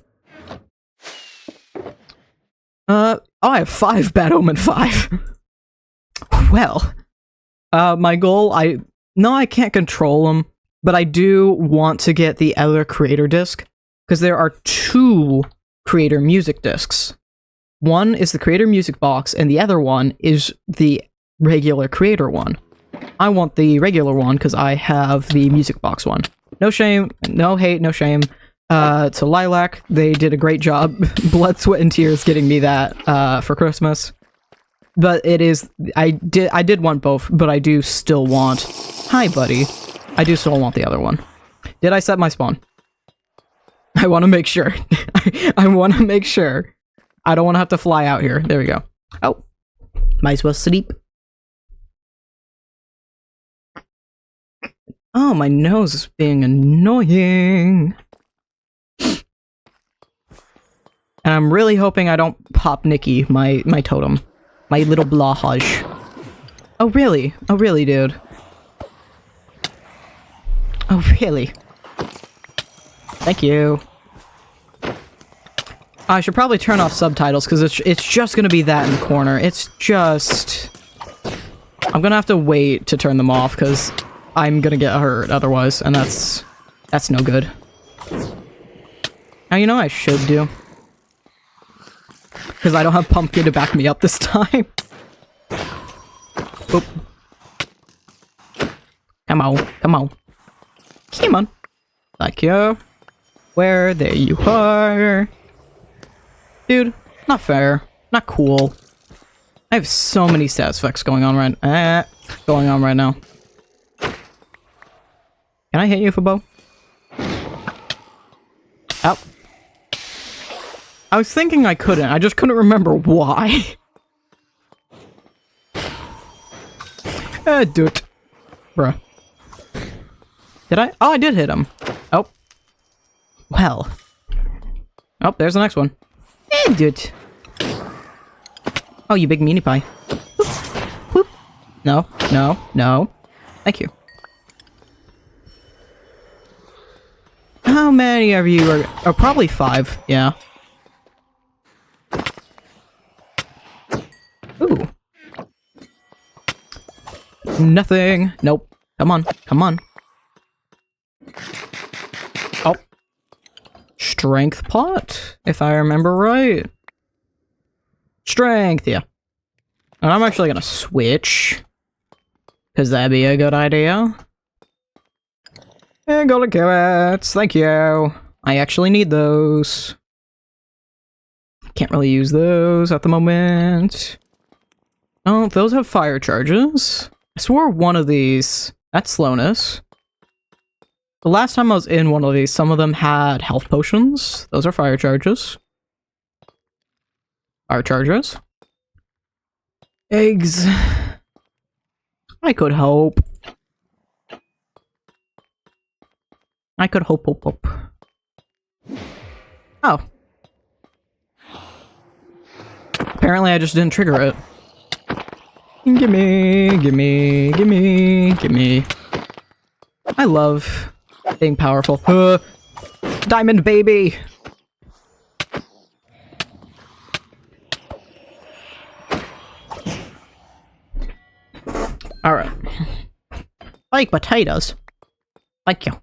Oh, I have 5 Bad Omen 5. Well, my goal, no, I can't control them, but I do want to get the other creator disc, because there are 2 creator music discs. One is the creator music box, and the other one is the regular creator one. I want the regular one because I have the music box one. No shame, no hate, no shame. To Lilac, they did a great job. Blood, sweat, and tears getting me that for Christmas. But it is, I did want both, but I do still want... Hi, buddy. I do still want the other one. Did I set my spawn? I want to make sure. I want to make sure. I don't want to have to fly out here. There we go. Oh. Might as well sleep. Oh, my nose is being annoying. And I'm really hoping I don't pop Nikki, my totem. My little blahage. Oh, really? Oh, really, dude? Oh, really? Thank you. I should probably turn off subtitles, because it's just gonna be that in the corner. It's just... I'm gonna have to wait to turn them off, because I'm gonna get hurt otherwise, and that's no good. Now, you know what I should do? Because I don't have Pumpkin to back me up this time. Oop. Come on, come on. Come on. Thank you. Where? There you are. Dude, not fair. Not cool. I have so many status effects going on right now. Can I hit you with a bow? Ow. I was thinking I couldn't. I just couldn't remember why. Do it. Bruh. Did I? Oh, I did hit him. Oh. Well. Oh, there's the next one. Do it. Oh, you big meanie pie. Whoop. Whoop. No, no, no. Thank you. How many of you are... Oh, probably 5, yeah. Ooh. Nothing. Nope. Come on. Come on. Oh. Strength pot, if I remember right. Strength, yeah. And I'm actually gonna switch. Because that'd be a good idea. And golden carrots, thank you. I actually need those. Can't really use those at the moment. Oh, those have fire charges. I swore one of these. That's slowness. The last time I was in one of these, some of them had health potions. Those are fire charges. Fire charges. Eggs. I could hope. I could hope. Oh. Apparently I just didn't trigger it. Gimme, gimme, gimme, gimme. I love being powerful. Diamond baby! Alright. Like potatoes. Thank you.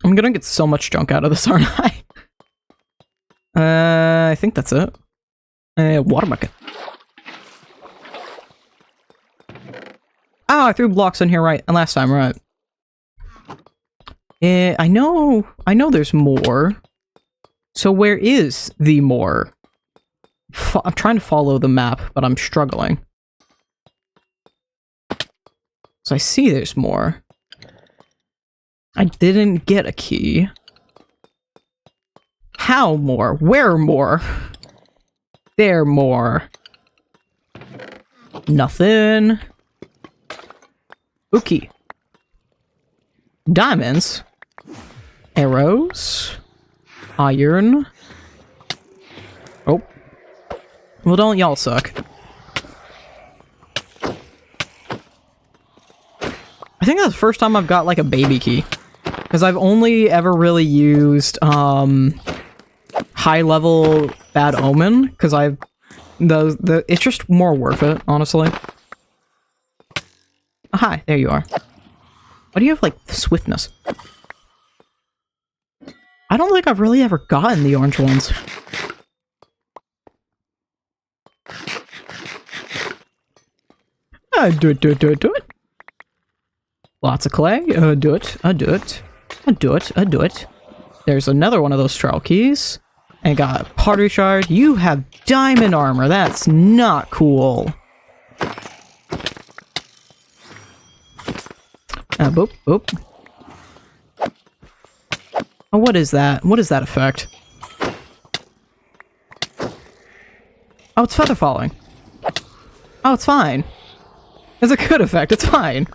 I'm gonna get so much junk out of this, aren't I? I think that's it. Water bucket. Oh, I threw blocks in here right, and last time, right. I know there's more. So where is the more? I'm trying to follow the map, but I'm struggling. So I see there's more. I didn't get a key. How more? Where more? There more. Nothing. Okay. Diamonds. Arrows. Iron. Oh. Well, don't y'all suck. I think that's the first time I've got, like, a baby key. Because I've only ever really used, high-level Bad Omen. Because it's just more worth it, honestly. Oh, hi, there you are. Why do you have, like, swiftness? I don't think I've really ever gotten the orange ones. Do it. Lots of clay. Do it. There's another one of those straw keys. And got a pottery shard. You have diamond armor. That's not cool. Boop, boop. Oh, what is that? What is that effect? Oh, it's feather falling. Oh, it's fine. It's a good effect. It's fine.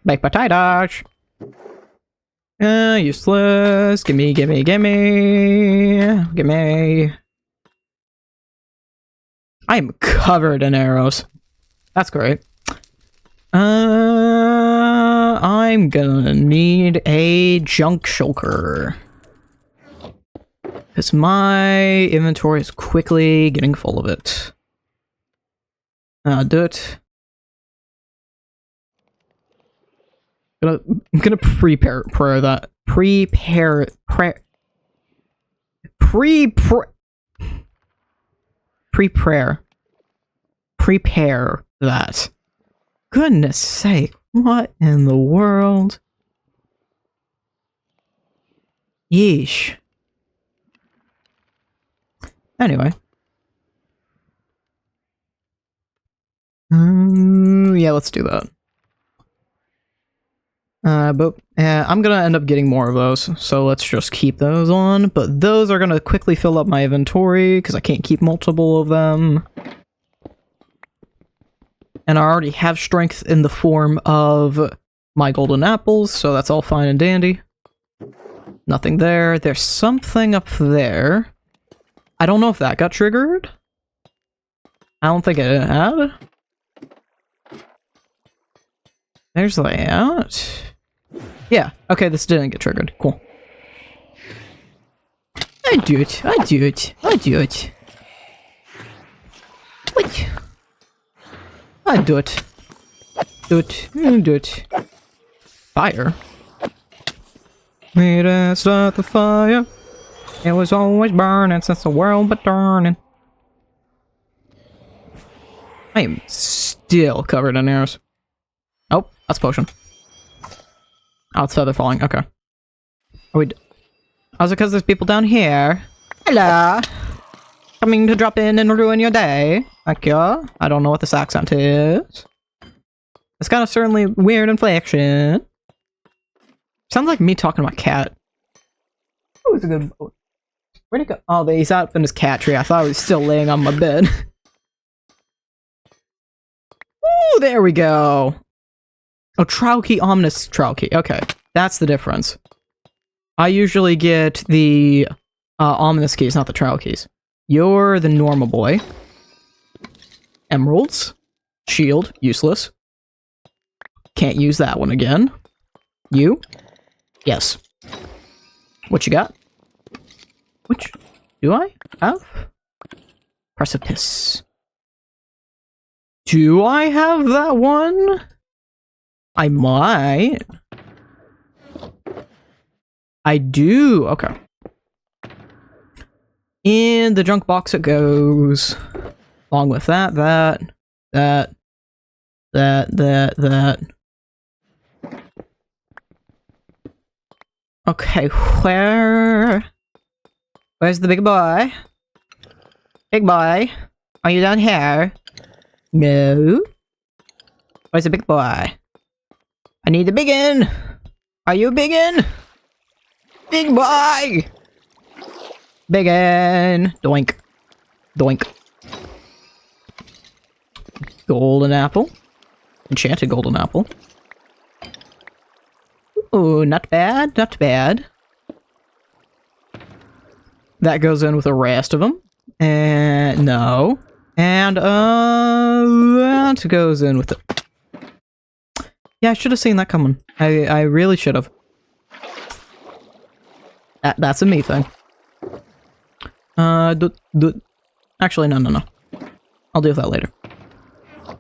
Baked potatoes. Useless. Gimme. I am covered in arrows. That's great. I'm gonna need a junk shulker. Because my inventory is quickly getting full of it. Do it. I'm gonna prepare that. Prepare that. Goodness sake, what in the world? Yeesh. Anyway. Yeah, let's do that. But I'm gonna end up getting more of those, so let's just keep those on. But those are gonna quickly fill up my inventory, because I can't keep multiple of them. And I already have strength in the form of my golden apples, so that's all fine and dandy. Nothing there. There's something up there. I don't know if that got triggered. I don't think it had. There's the layout. Yeah, okay, this didn't get triggered. Cool. I do it. I do it. I do it. What? I do it. Do it. Do it. Fire. We didn't start the fire. It was always burning since the world but turning. I am still covered in arrows. Oh, that's potion. Oh, it's feather falling. Okay. Are we? Oh, is it because there's people down here? Hello. Coming to drop in and ruin your day. Thank you. I don't know what this accent is. It's got a certainly weird inflection. Sounds like me talking to my cat. Oh, it's a good. Where'd he go? Oh, he's out in his cat tree. I thought he was still laying on my bed. Ooh, there we go. Oh, trial key, ominous trial key. Okay, that's the difference. I usually get the ominous keys, not the trial keys. You're the normal boy. Emeralds. Shield, useless. Can't use that one again. You? Yes. What you got? Which do I have? Precipice. Do I have that one? I might. I do. Okay. In the junk box it goes. Along with that. Okay, where's the big boy? Big boy, are you down here? No. Where's the big boy? I need the biggin! Are you biggin? Big boy! Biggin! Doink. Doink. Golden apple. Enchanted golden apple. Ooh, not bad, not bad. That goes in with the rest of them. And no. And that goes in with it. Yeah, I should have seen that coming. I really should have. That's a me thing. Actually, no. I'll deal with that later.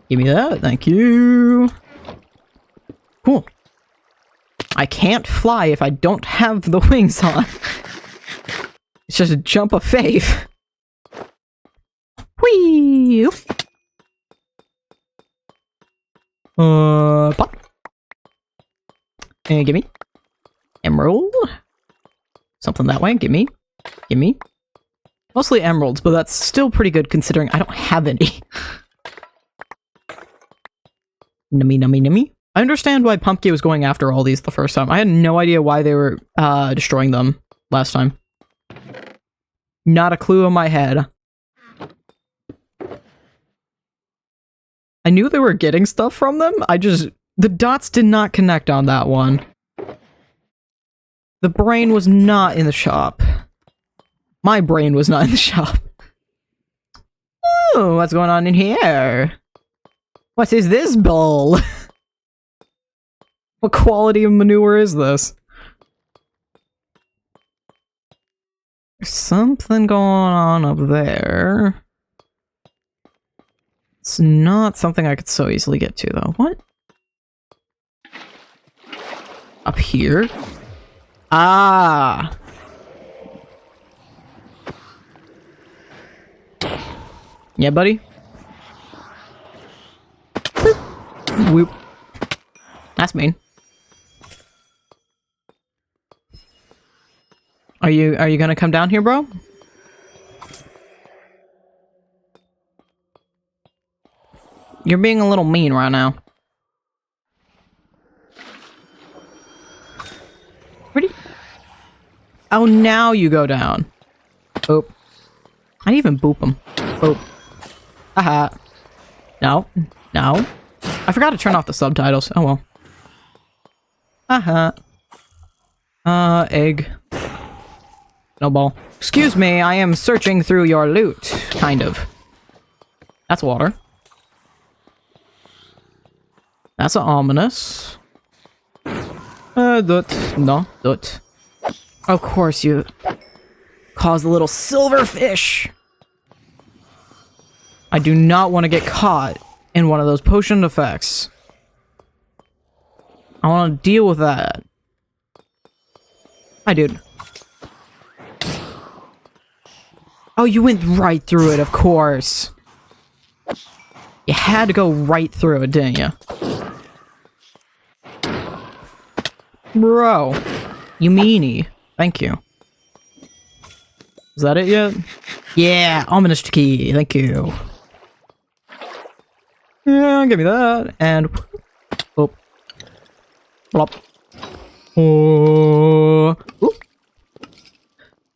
Give me that, thank you. Cool. I can't fly if I don't have the wings on. It's just a jump of faith. Whee! Pop. And gimme. Emerald. Something that way, gimme. Gimme. Mostly emeralds, but that's still pretty good considering I don't have any. Nummy. I understand why Pumpkin was going after all these the first time. I had no idea why they were destroying them last time. Not a clue in my head. I knew they were getting stuff from them. The dots did not connect on that one. The brain was not in the shop. My brain was not in the shop. Oh, what's going on in here? What is this bowl? What quality of manure is this? There's something going on up there. It's not something I could so easily get to, though. What? Up here? Ah! Yeah, buddy? Whoop. That's mean. Are you gonna come down here, bro? You're being a little mean right now. Where do you... Oh, now you go down. Boop. I didn't even boop him. Boop. Aha. No. No. I forgot to turn off the subtitles. Oh well. Aha. Egg. Snowball. Excuse me, I am searching through your loot. Kind of. That's water. That's an ominous. No, dot. Of course you caused a little silverfish. I do not want to get caught in one of those potion effects. I want to deal with that. Hi, dude. Oh, you went right through it, of course. You had to go right through it, didn't you? Bro. You meanie. Thank you. Is that it yet? Yeah, ominous key. Thank you. Yeah, give me that. And... Oh. Plop. Oh. Ooh.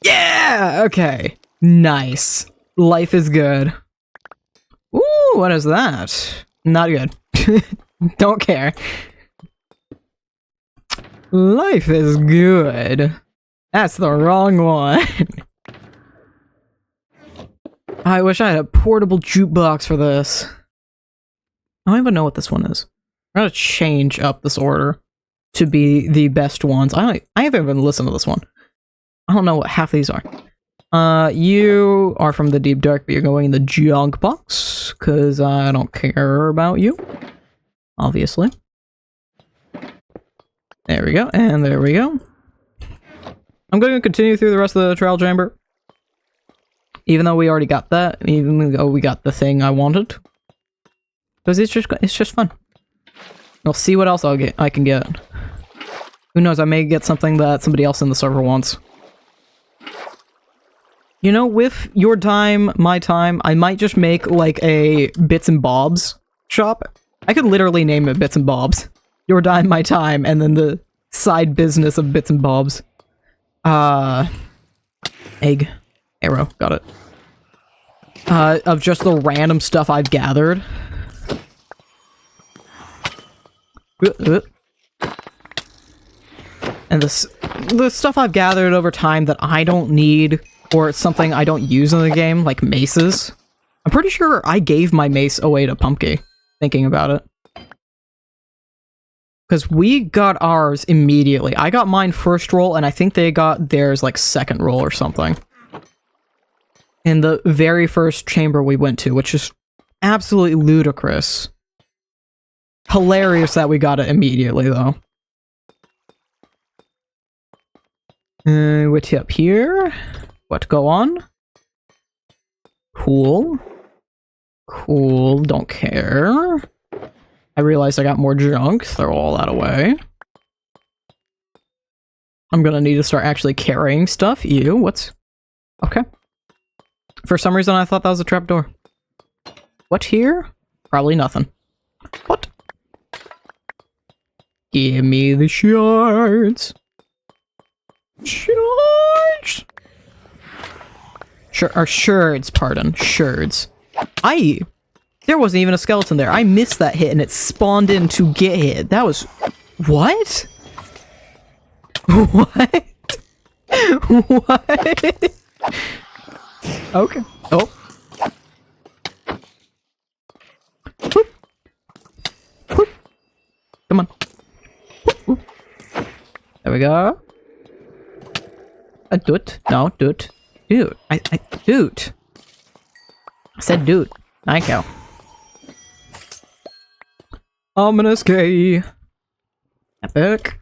Yeah! Okay. Nice. Life is good. Ooh, what is that? Not good. Don't care. Life is good. That's the wrong one. I wish I had a portable jukebox for this. I don't even know what this one is. I'm gonna change up this order to be the best ones. I haven't even listened to this one. I don't know what half these are. You are from the deep dark, but you're going in the junk box, because I don't care about you. Obviously. There we go, and there we go. I'm going to continue through the rest of the trial chamber. Even though we already got that, even though we got the thing I wanted. Because it's just fun. We'll see what else I can get. Who knows, I may get something that somebody else in the server wants. You know, with your time, my time, I might just make, like, a Bits and Bobs shop. I could literally name it Bits and Bobs. Your time, my time, and then the side business of Bits and Bobs. Egg. Arrow. Got it. Of just the random stuff I've gathered. And the stuff I've gathered over time that I don't need, or it's something I don't use in the game, like maces. I'm pretty sure I gave my mace away to Pumpkin, thinking about it. Because we got ours immediately. I got mine first roll, and I think they got theirs, like, second roll or something. In the very first chamber we went to, which is absolutely ludicrous. Hilarious that we got it immediately, though. What's up here? What go on? Cool. Cool, don't care. I realized I got more junk, throw all that away. I'm gonna need to start actually carrying stuff. Ew, what's... Okay. For some reason I thought that was a trapdoor. What here? Probably nothing. What? Give me the shards. Shards! Or shards, pardon. Shards. There wasn't even a skeleton there. I missed that hit and it spawned in to get hit. That was... What? What? What? Okay. Oh. Whoop. Whoop. Come on. Whoop, whoop. There we go. Dude. No, dude. Dude. Dude. I said dude. Thank you. Ominous key. Epic.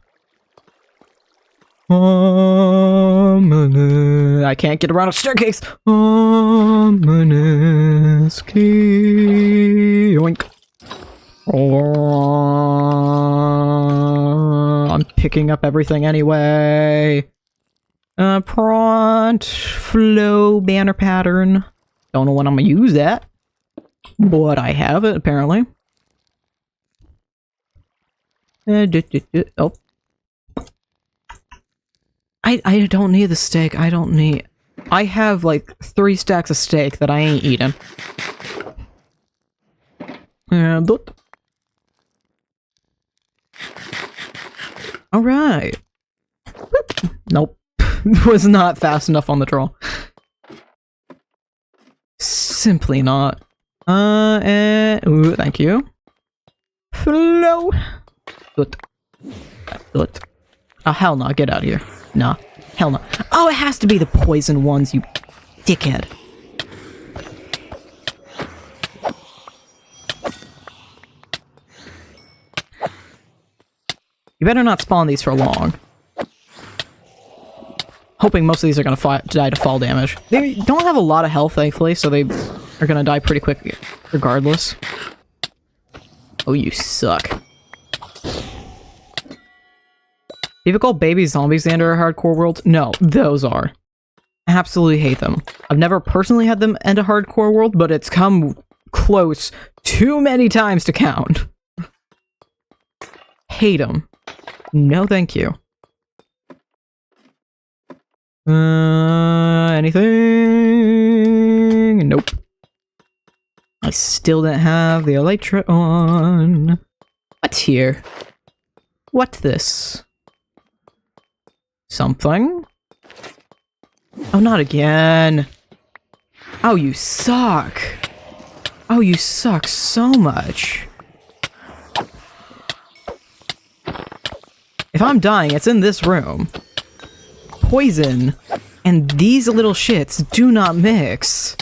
Ominous. I can't get around a staircase. Ominous key. Yoink. Oh, I'm picking up everything anyway. Prompt, flow, banner pattern. Don't know when I'm gonna use that, but I have it apparently. Oh. I don't need the steak. I have like 3 stacks of steak that I ain't eating. And alright. Nope. Was not fast enough on the draw. Simply not. Ooh, thank you. Flow. Good. Good. Oh, hell no. Get out of here. Nah. Hell no. Oh, it has to be the poison ones, you dickhead. You better not spawn these for long. Hoping most of these are gonna die to fall damage. They don't have a lot of health, thankfully, so they are gonna die pretty quick regardless. Oh, you suck. People call baby zombies the Ender a hardcore world? No, those are. I absolutely hate them. I've never personally had them end a hardcore world, but it's come close too many times to count. Hate them. No thank you. Anything? Nope. I still didn't have the elytra on. What's here? What this? Something? Oh, not again. Oh, you suck. Oh, you suck so much. If I'm dying, it's in this room. Poison and these little shits do not mix.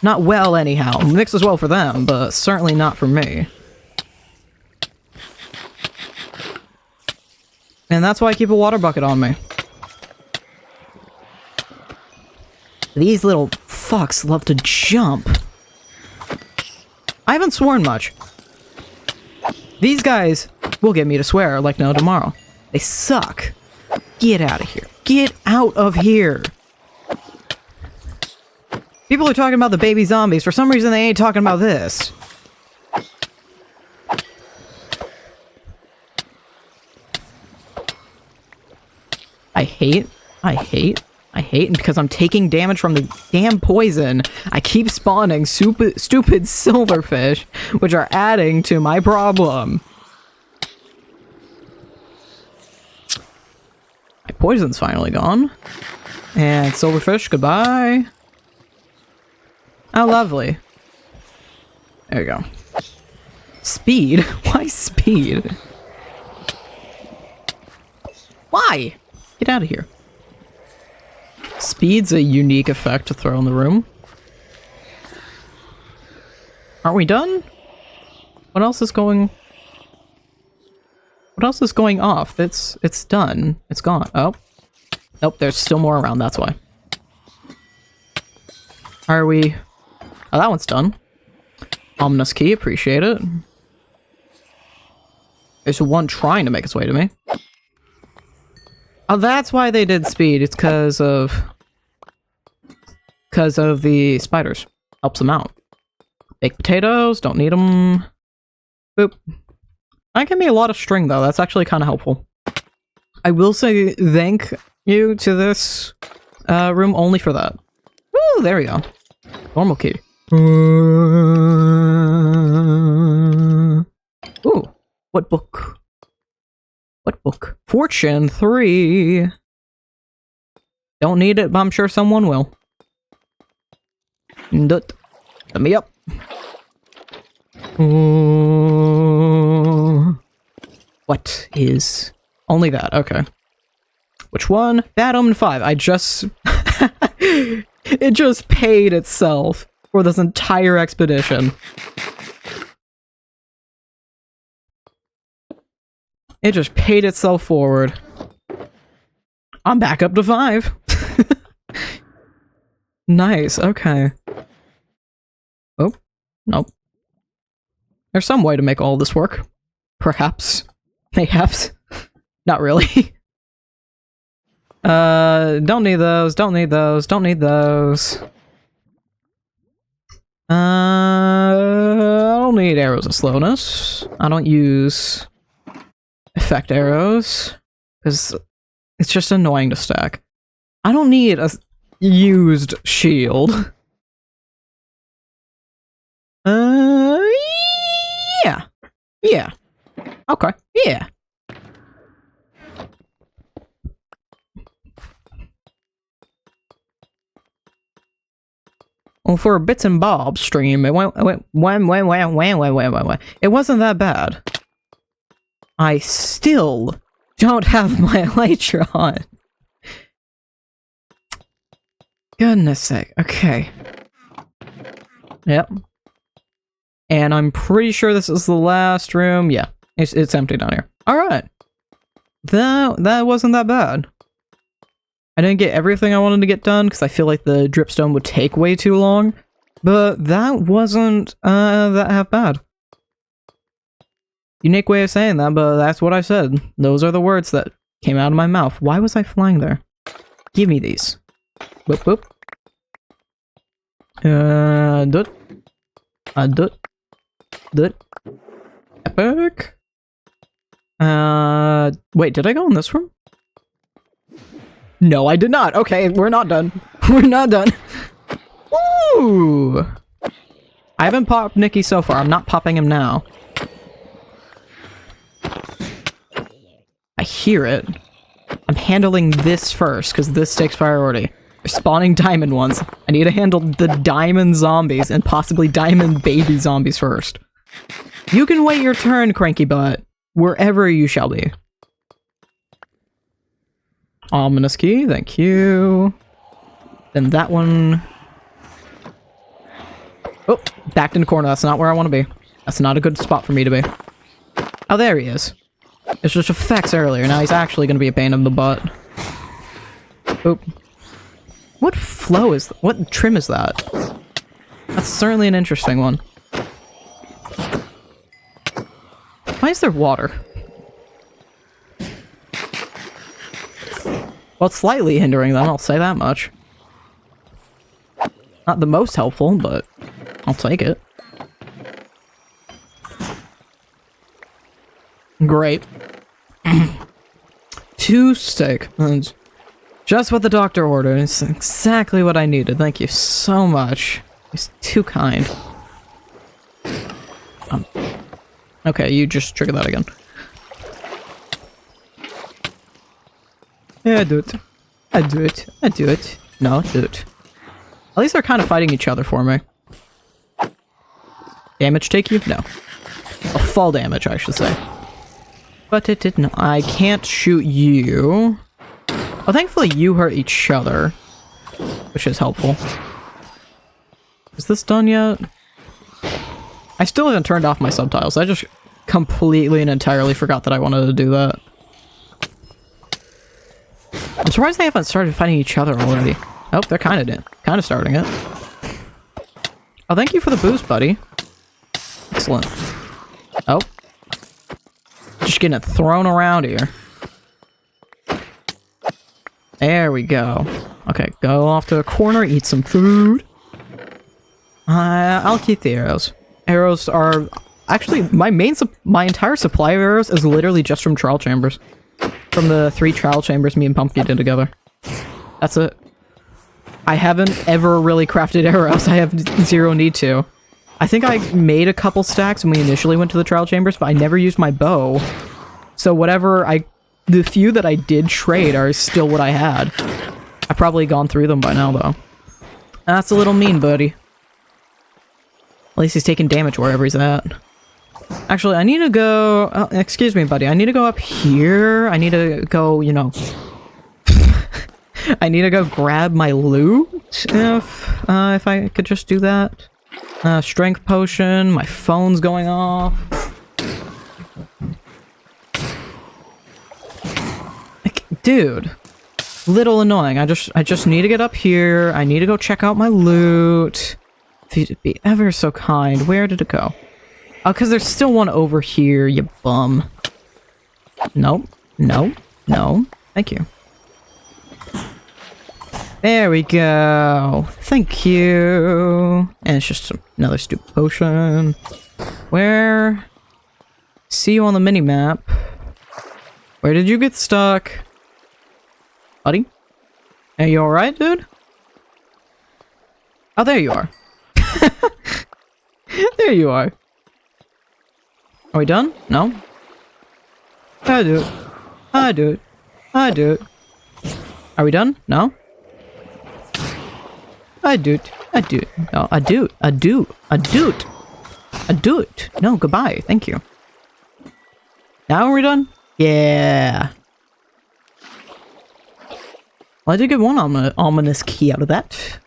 Not well, anyhow. Mix as well for them, but certainly not for me. And that's why I keep a water bucket on me. These little fucks love to jump. I haven't sworn much. These guys will get me to swear like no tomorrow. They suck. Get out of here. Get out of here. People are talking about the baby zombies. For some reason, they ain't talking about this. I hate, and because I'm taking damage from the damn poison, I keep spawning stupid silverfish, which are adding to my problem. My poison's finally gone. And silverfish, goodbye. Oh, lovely. There we go. Speed? Why speed? Why? Get out of here. Speed's a unique effect to throw in the room. Aren't we done? What else is going... What else is going off? It's done. It's gone. Oh. Nope, there's still more around, that's why. Are we... Oh, that one's done. Ominous key, appreciate it. There's one trying to make its way to me. Oh, that's why they did speed. It's because of the spiders. Helps them out. Baked potatoes, don't need them. Boop. That can be a lot of string, though. That's actually kind of helpful. I will say thank you to this room only for that. Woo, there we go. Normal key. Ooh, what book? What book? Fortune 3. Don't need it, but I'm sure someone will. Let me up. What is... Only that, okay. Which one? Bad Omen 5. I just... It just paid itself for this entire expedition. It just paid itself forward. I'm back up to 5. Nice, okay. Oh, nope. There's some way to make all this work. Perhaps. Mayhaps. Not really. Don't need those, don't need those, don't need those. I don't need arrows of slowness. I don't use effect arrows, because it's just annoying to stack. I don't need a used shield. Yeah. Yeah. Okay, yeah. Well, for a bits and bobs stream, it went. It wasn't that bad. I still don't have my elytra on. Goodness sake. Okay. Yep. And I'm pretty sure this is the last room. Yeah, it's empty down here. All right. That wasn't that bad. I didn't get everything I wanted to get done because I feel like the dripstone would take way too long, but that wasn't that half bad. Unique way of saying that, but that's what I said. Those are the words that came out of my mouth. Why was I flying there? Give me these. Whoop whoop. Dut. Dut. Dut. Epic. Wait, did I go in this room? No, I did not. Okay, we're not done. We're not done. Ooh! I haven't popped Nicky so far. I'm not popping him now. I hear it. I'm handling this first, because this takes priority. They're spawning diamond ones. I need to handle the diamond zombies, and possibly diamond baby zombies first. You can wait your turn, cranky butt. Wherever you shall be. Ominous key, thank you. Then that one. Oh, backed in the corner. That's not where I want to be. That's not a good spot for me to be. Oh, there he is. It's just effects earlier. Now he's actually going to be a pain in the butt. Oop. What flow is that? What trim is that? That's certainly an interesting one. Why is there water? Well, it's slightly hindering them, I'll say that much. Not the most helpful, but I'll take it. Great. 2 steak. That's just what the doctor ordered. It's exactly what I needed. Thank you so much. He's too kind. Okay, you just trigger that again. Yeah, do it. I do it. I do it. No, do it. At least they're kind of fighting each other for me. Damage take you? No. Oh, fall damage, I should say. But it didn't. I can't shoot you. Oh, thankfully you hurt each other. Which is helpful. Is this done yet? I still haven't turned off my subtitles. I just completely and entirely forgot that I wanted to do that. I'm surprised they haven't started fighting each other already. Oh, they're kind of starting it. Oh, thank you for the boost, buddy. Excellent. Oh. Just getting it thrown around here. There we go. Okay, go off to a corner, eat some food. I'll keep the arrows. Arrows are... Actually, my entire supply of arrows is literally just from trial chambers. From the 3 trial chambers me and Pumpkin did together. That's it. I haven't ever really crafted arrows. I have zero need to. I think I made a couple stacks when we initially went to the trial chambers, but I never used my bow. So the few that I did trade are still what I had. I've probably gone through them by now, though. That's a little mean, buddy. At least he's taking damage wherever he's at. Actually, I need to go... Oh, excuse me, buddy. I need to go up here. I need to go, you know... I need to go grab my loot, if I could just do that. Strength potion. My phone's going off. Like, dude. Little annoying. I just need to get up here. I need to go check out my loot. If you'd be ever so kind. Where did it go? Oh, because there's still one over here, you bum. Nope. No. No. Thank you. There we go. Thank you. And it's just another stupid potion. Where? See you on the mini-map. Where did you get stuck? Buddy? Are you alright, dude? Oh, there you are. There you are. Are we done? No? I do it. I do it. I do it. Are we done? No? I do it. I do it. No, I do it. I do. I do it. I do it. No, goodbye. Thank you. Now are we done? Yeah. Well, I did get one ominous key out of that.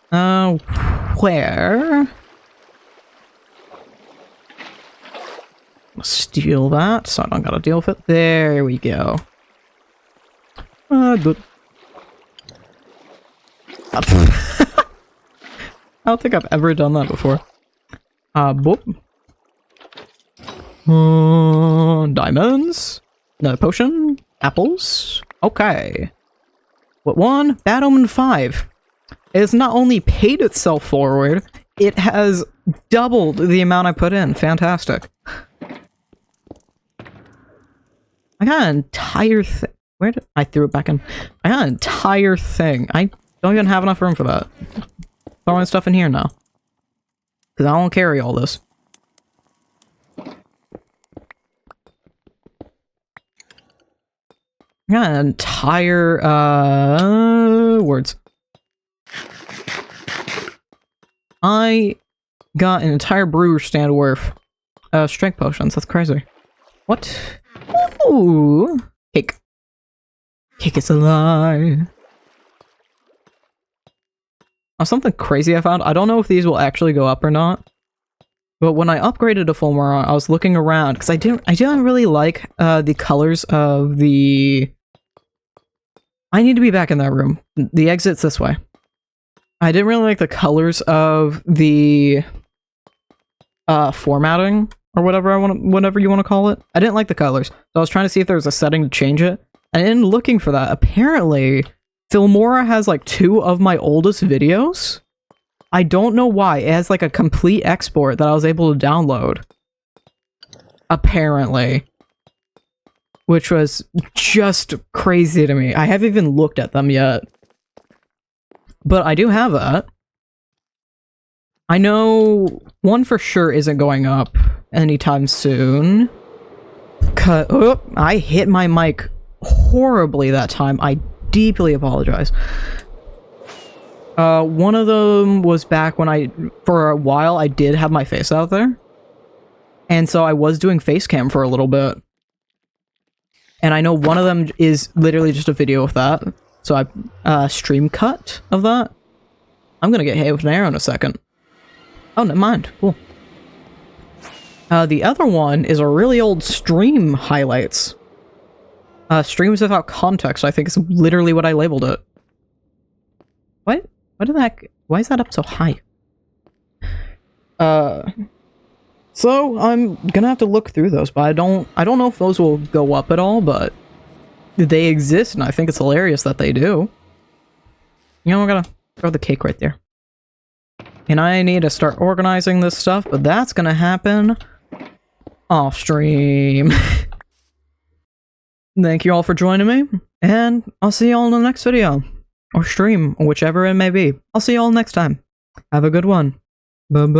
Where? I'll steal that, so I don't gotta deal with it. There we go. Good. I don't think I've ever done that before. Boop. Diamonds. Another potion. Apples. Okay. What one? Bad Omen 5. It has not only paid itself forward, it has doubled the amount I put in. Fantastic. I got an entire thing. Where did I threw it back in? I got an entire thing. I don't even have enough room for that. Throwing stuff in here now. Because I won't carry all this. I got an entire, words. I got an entire brewer stand worth strength potions. That's crazy. What? Ooh. Cake. Cake is alive. Oh, something crazy I found. I don't know if these will actually go up or not. But when I upgraded to full moron, I was looking around because I didn't really like the colors of the. I need to be back in that room. The exit's this way. I didn't really like the colors of the formatting or whatever whatever you want to call it. I didn't like the colors, so I was trying to see if there was a setting to change it. And in looking for that, apparently, Filmora has like 2 of my oldest videos. I don't know why. It has like a complete export that I was able to download. Apparently. Which was just crazy to me. I haven't even looked at them yet. But I do have that. I know one for sure isn't going up anytime soon. Oh, I hit my mic horribly that time. I deeply apologize. One of them was back when for a while, I did have my face out there. And so I was doing face cam for a little bit. And I know one of them is literally just a video of that. So I, stream cut of that. I'm gonna get hit with an arrow in a second. Oh, never mind. Cool. The other one is a really old stream highlights. Streams without context, I think is literally what I labeled it. What? Why is that up so high? So I'm gonna have to look through those, but I don't know if those will go up at all, but they exist, and I think it's hilarious that they do. You know, I'm gonna throw the cake right there. And I need to start organizing this stuff, but that's gonna happen off stream. Thank you all for joining me, and I'll see you all in the next video. Or stream, whichever it may be. I'll see you all next time. Have a good one. Bye-bye.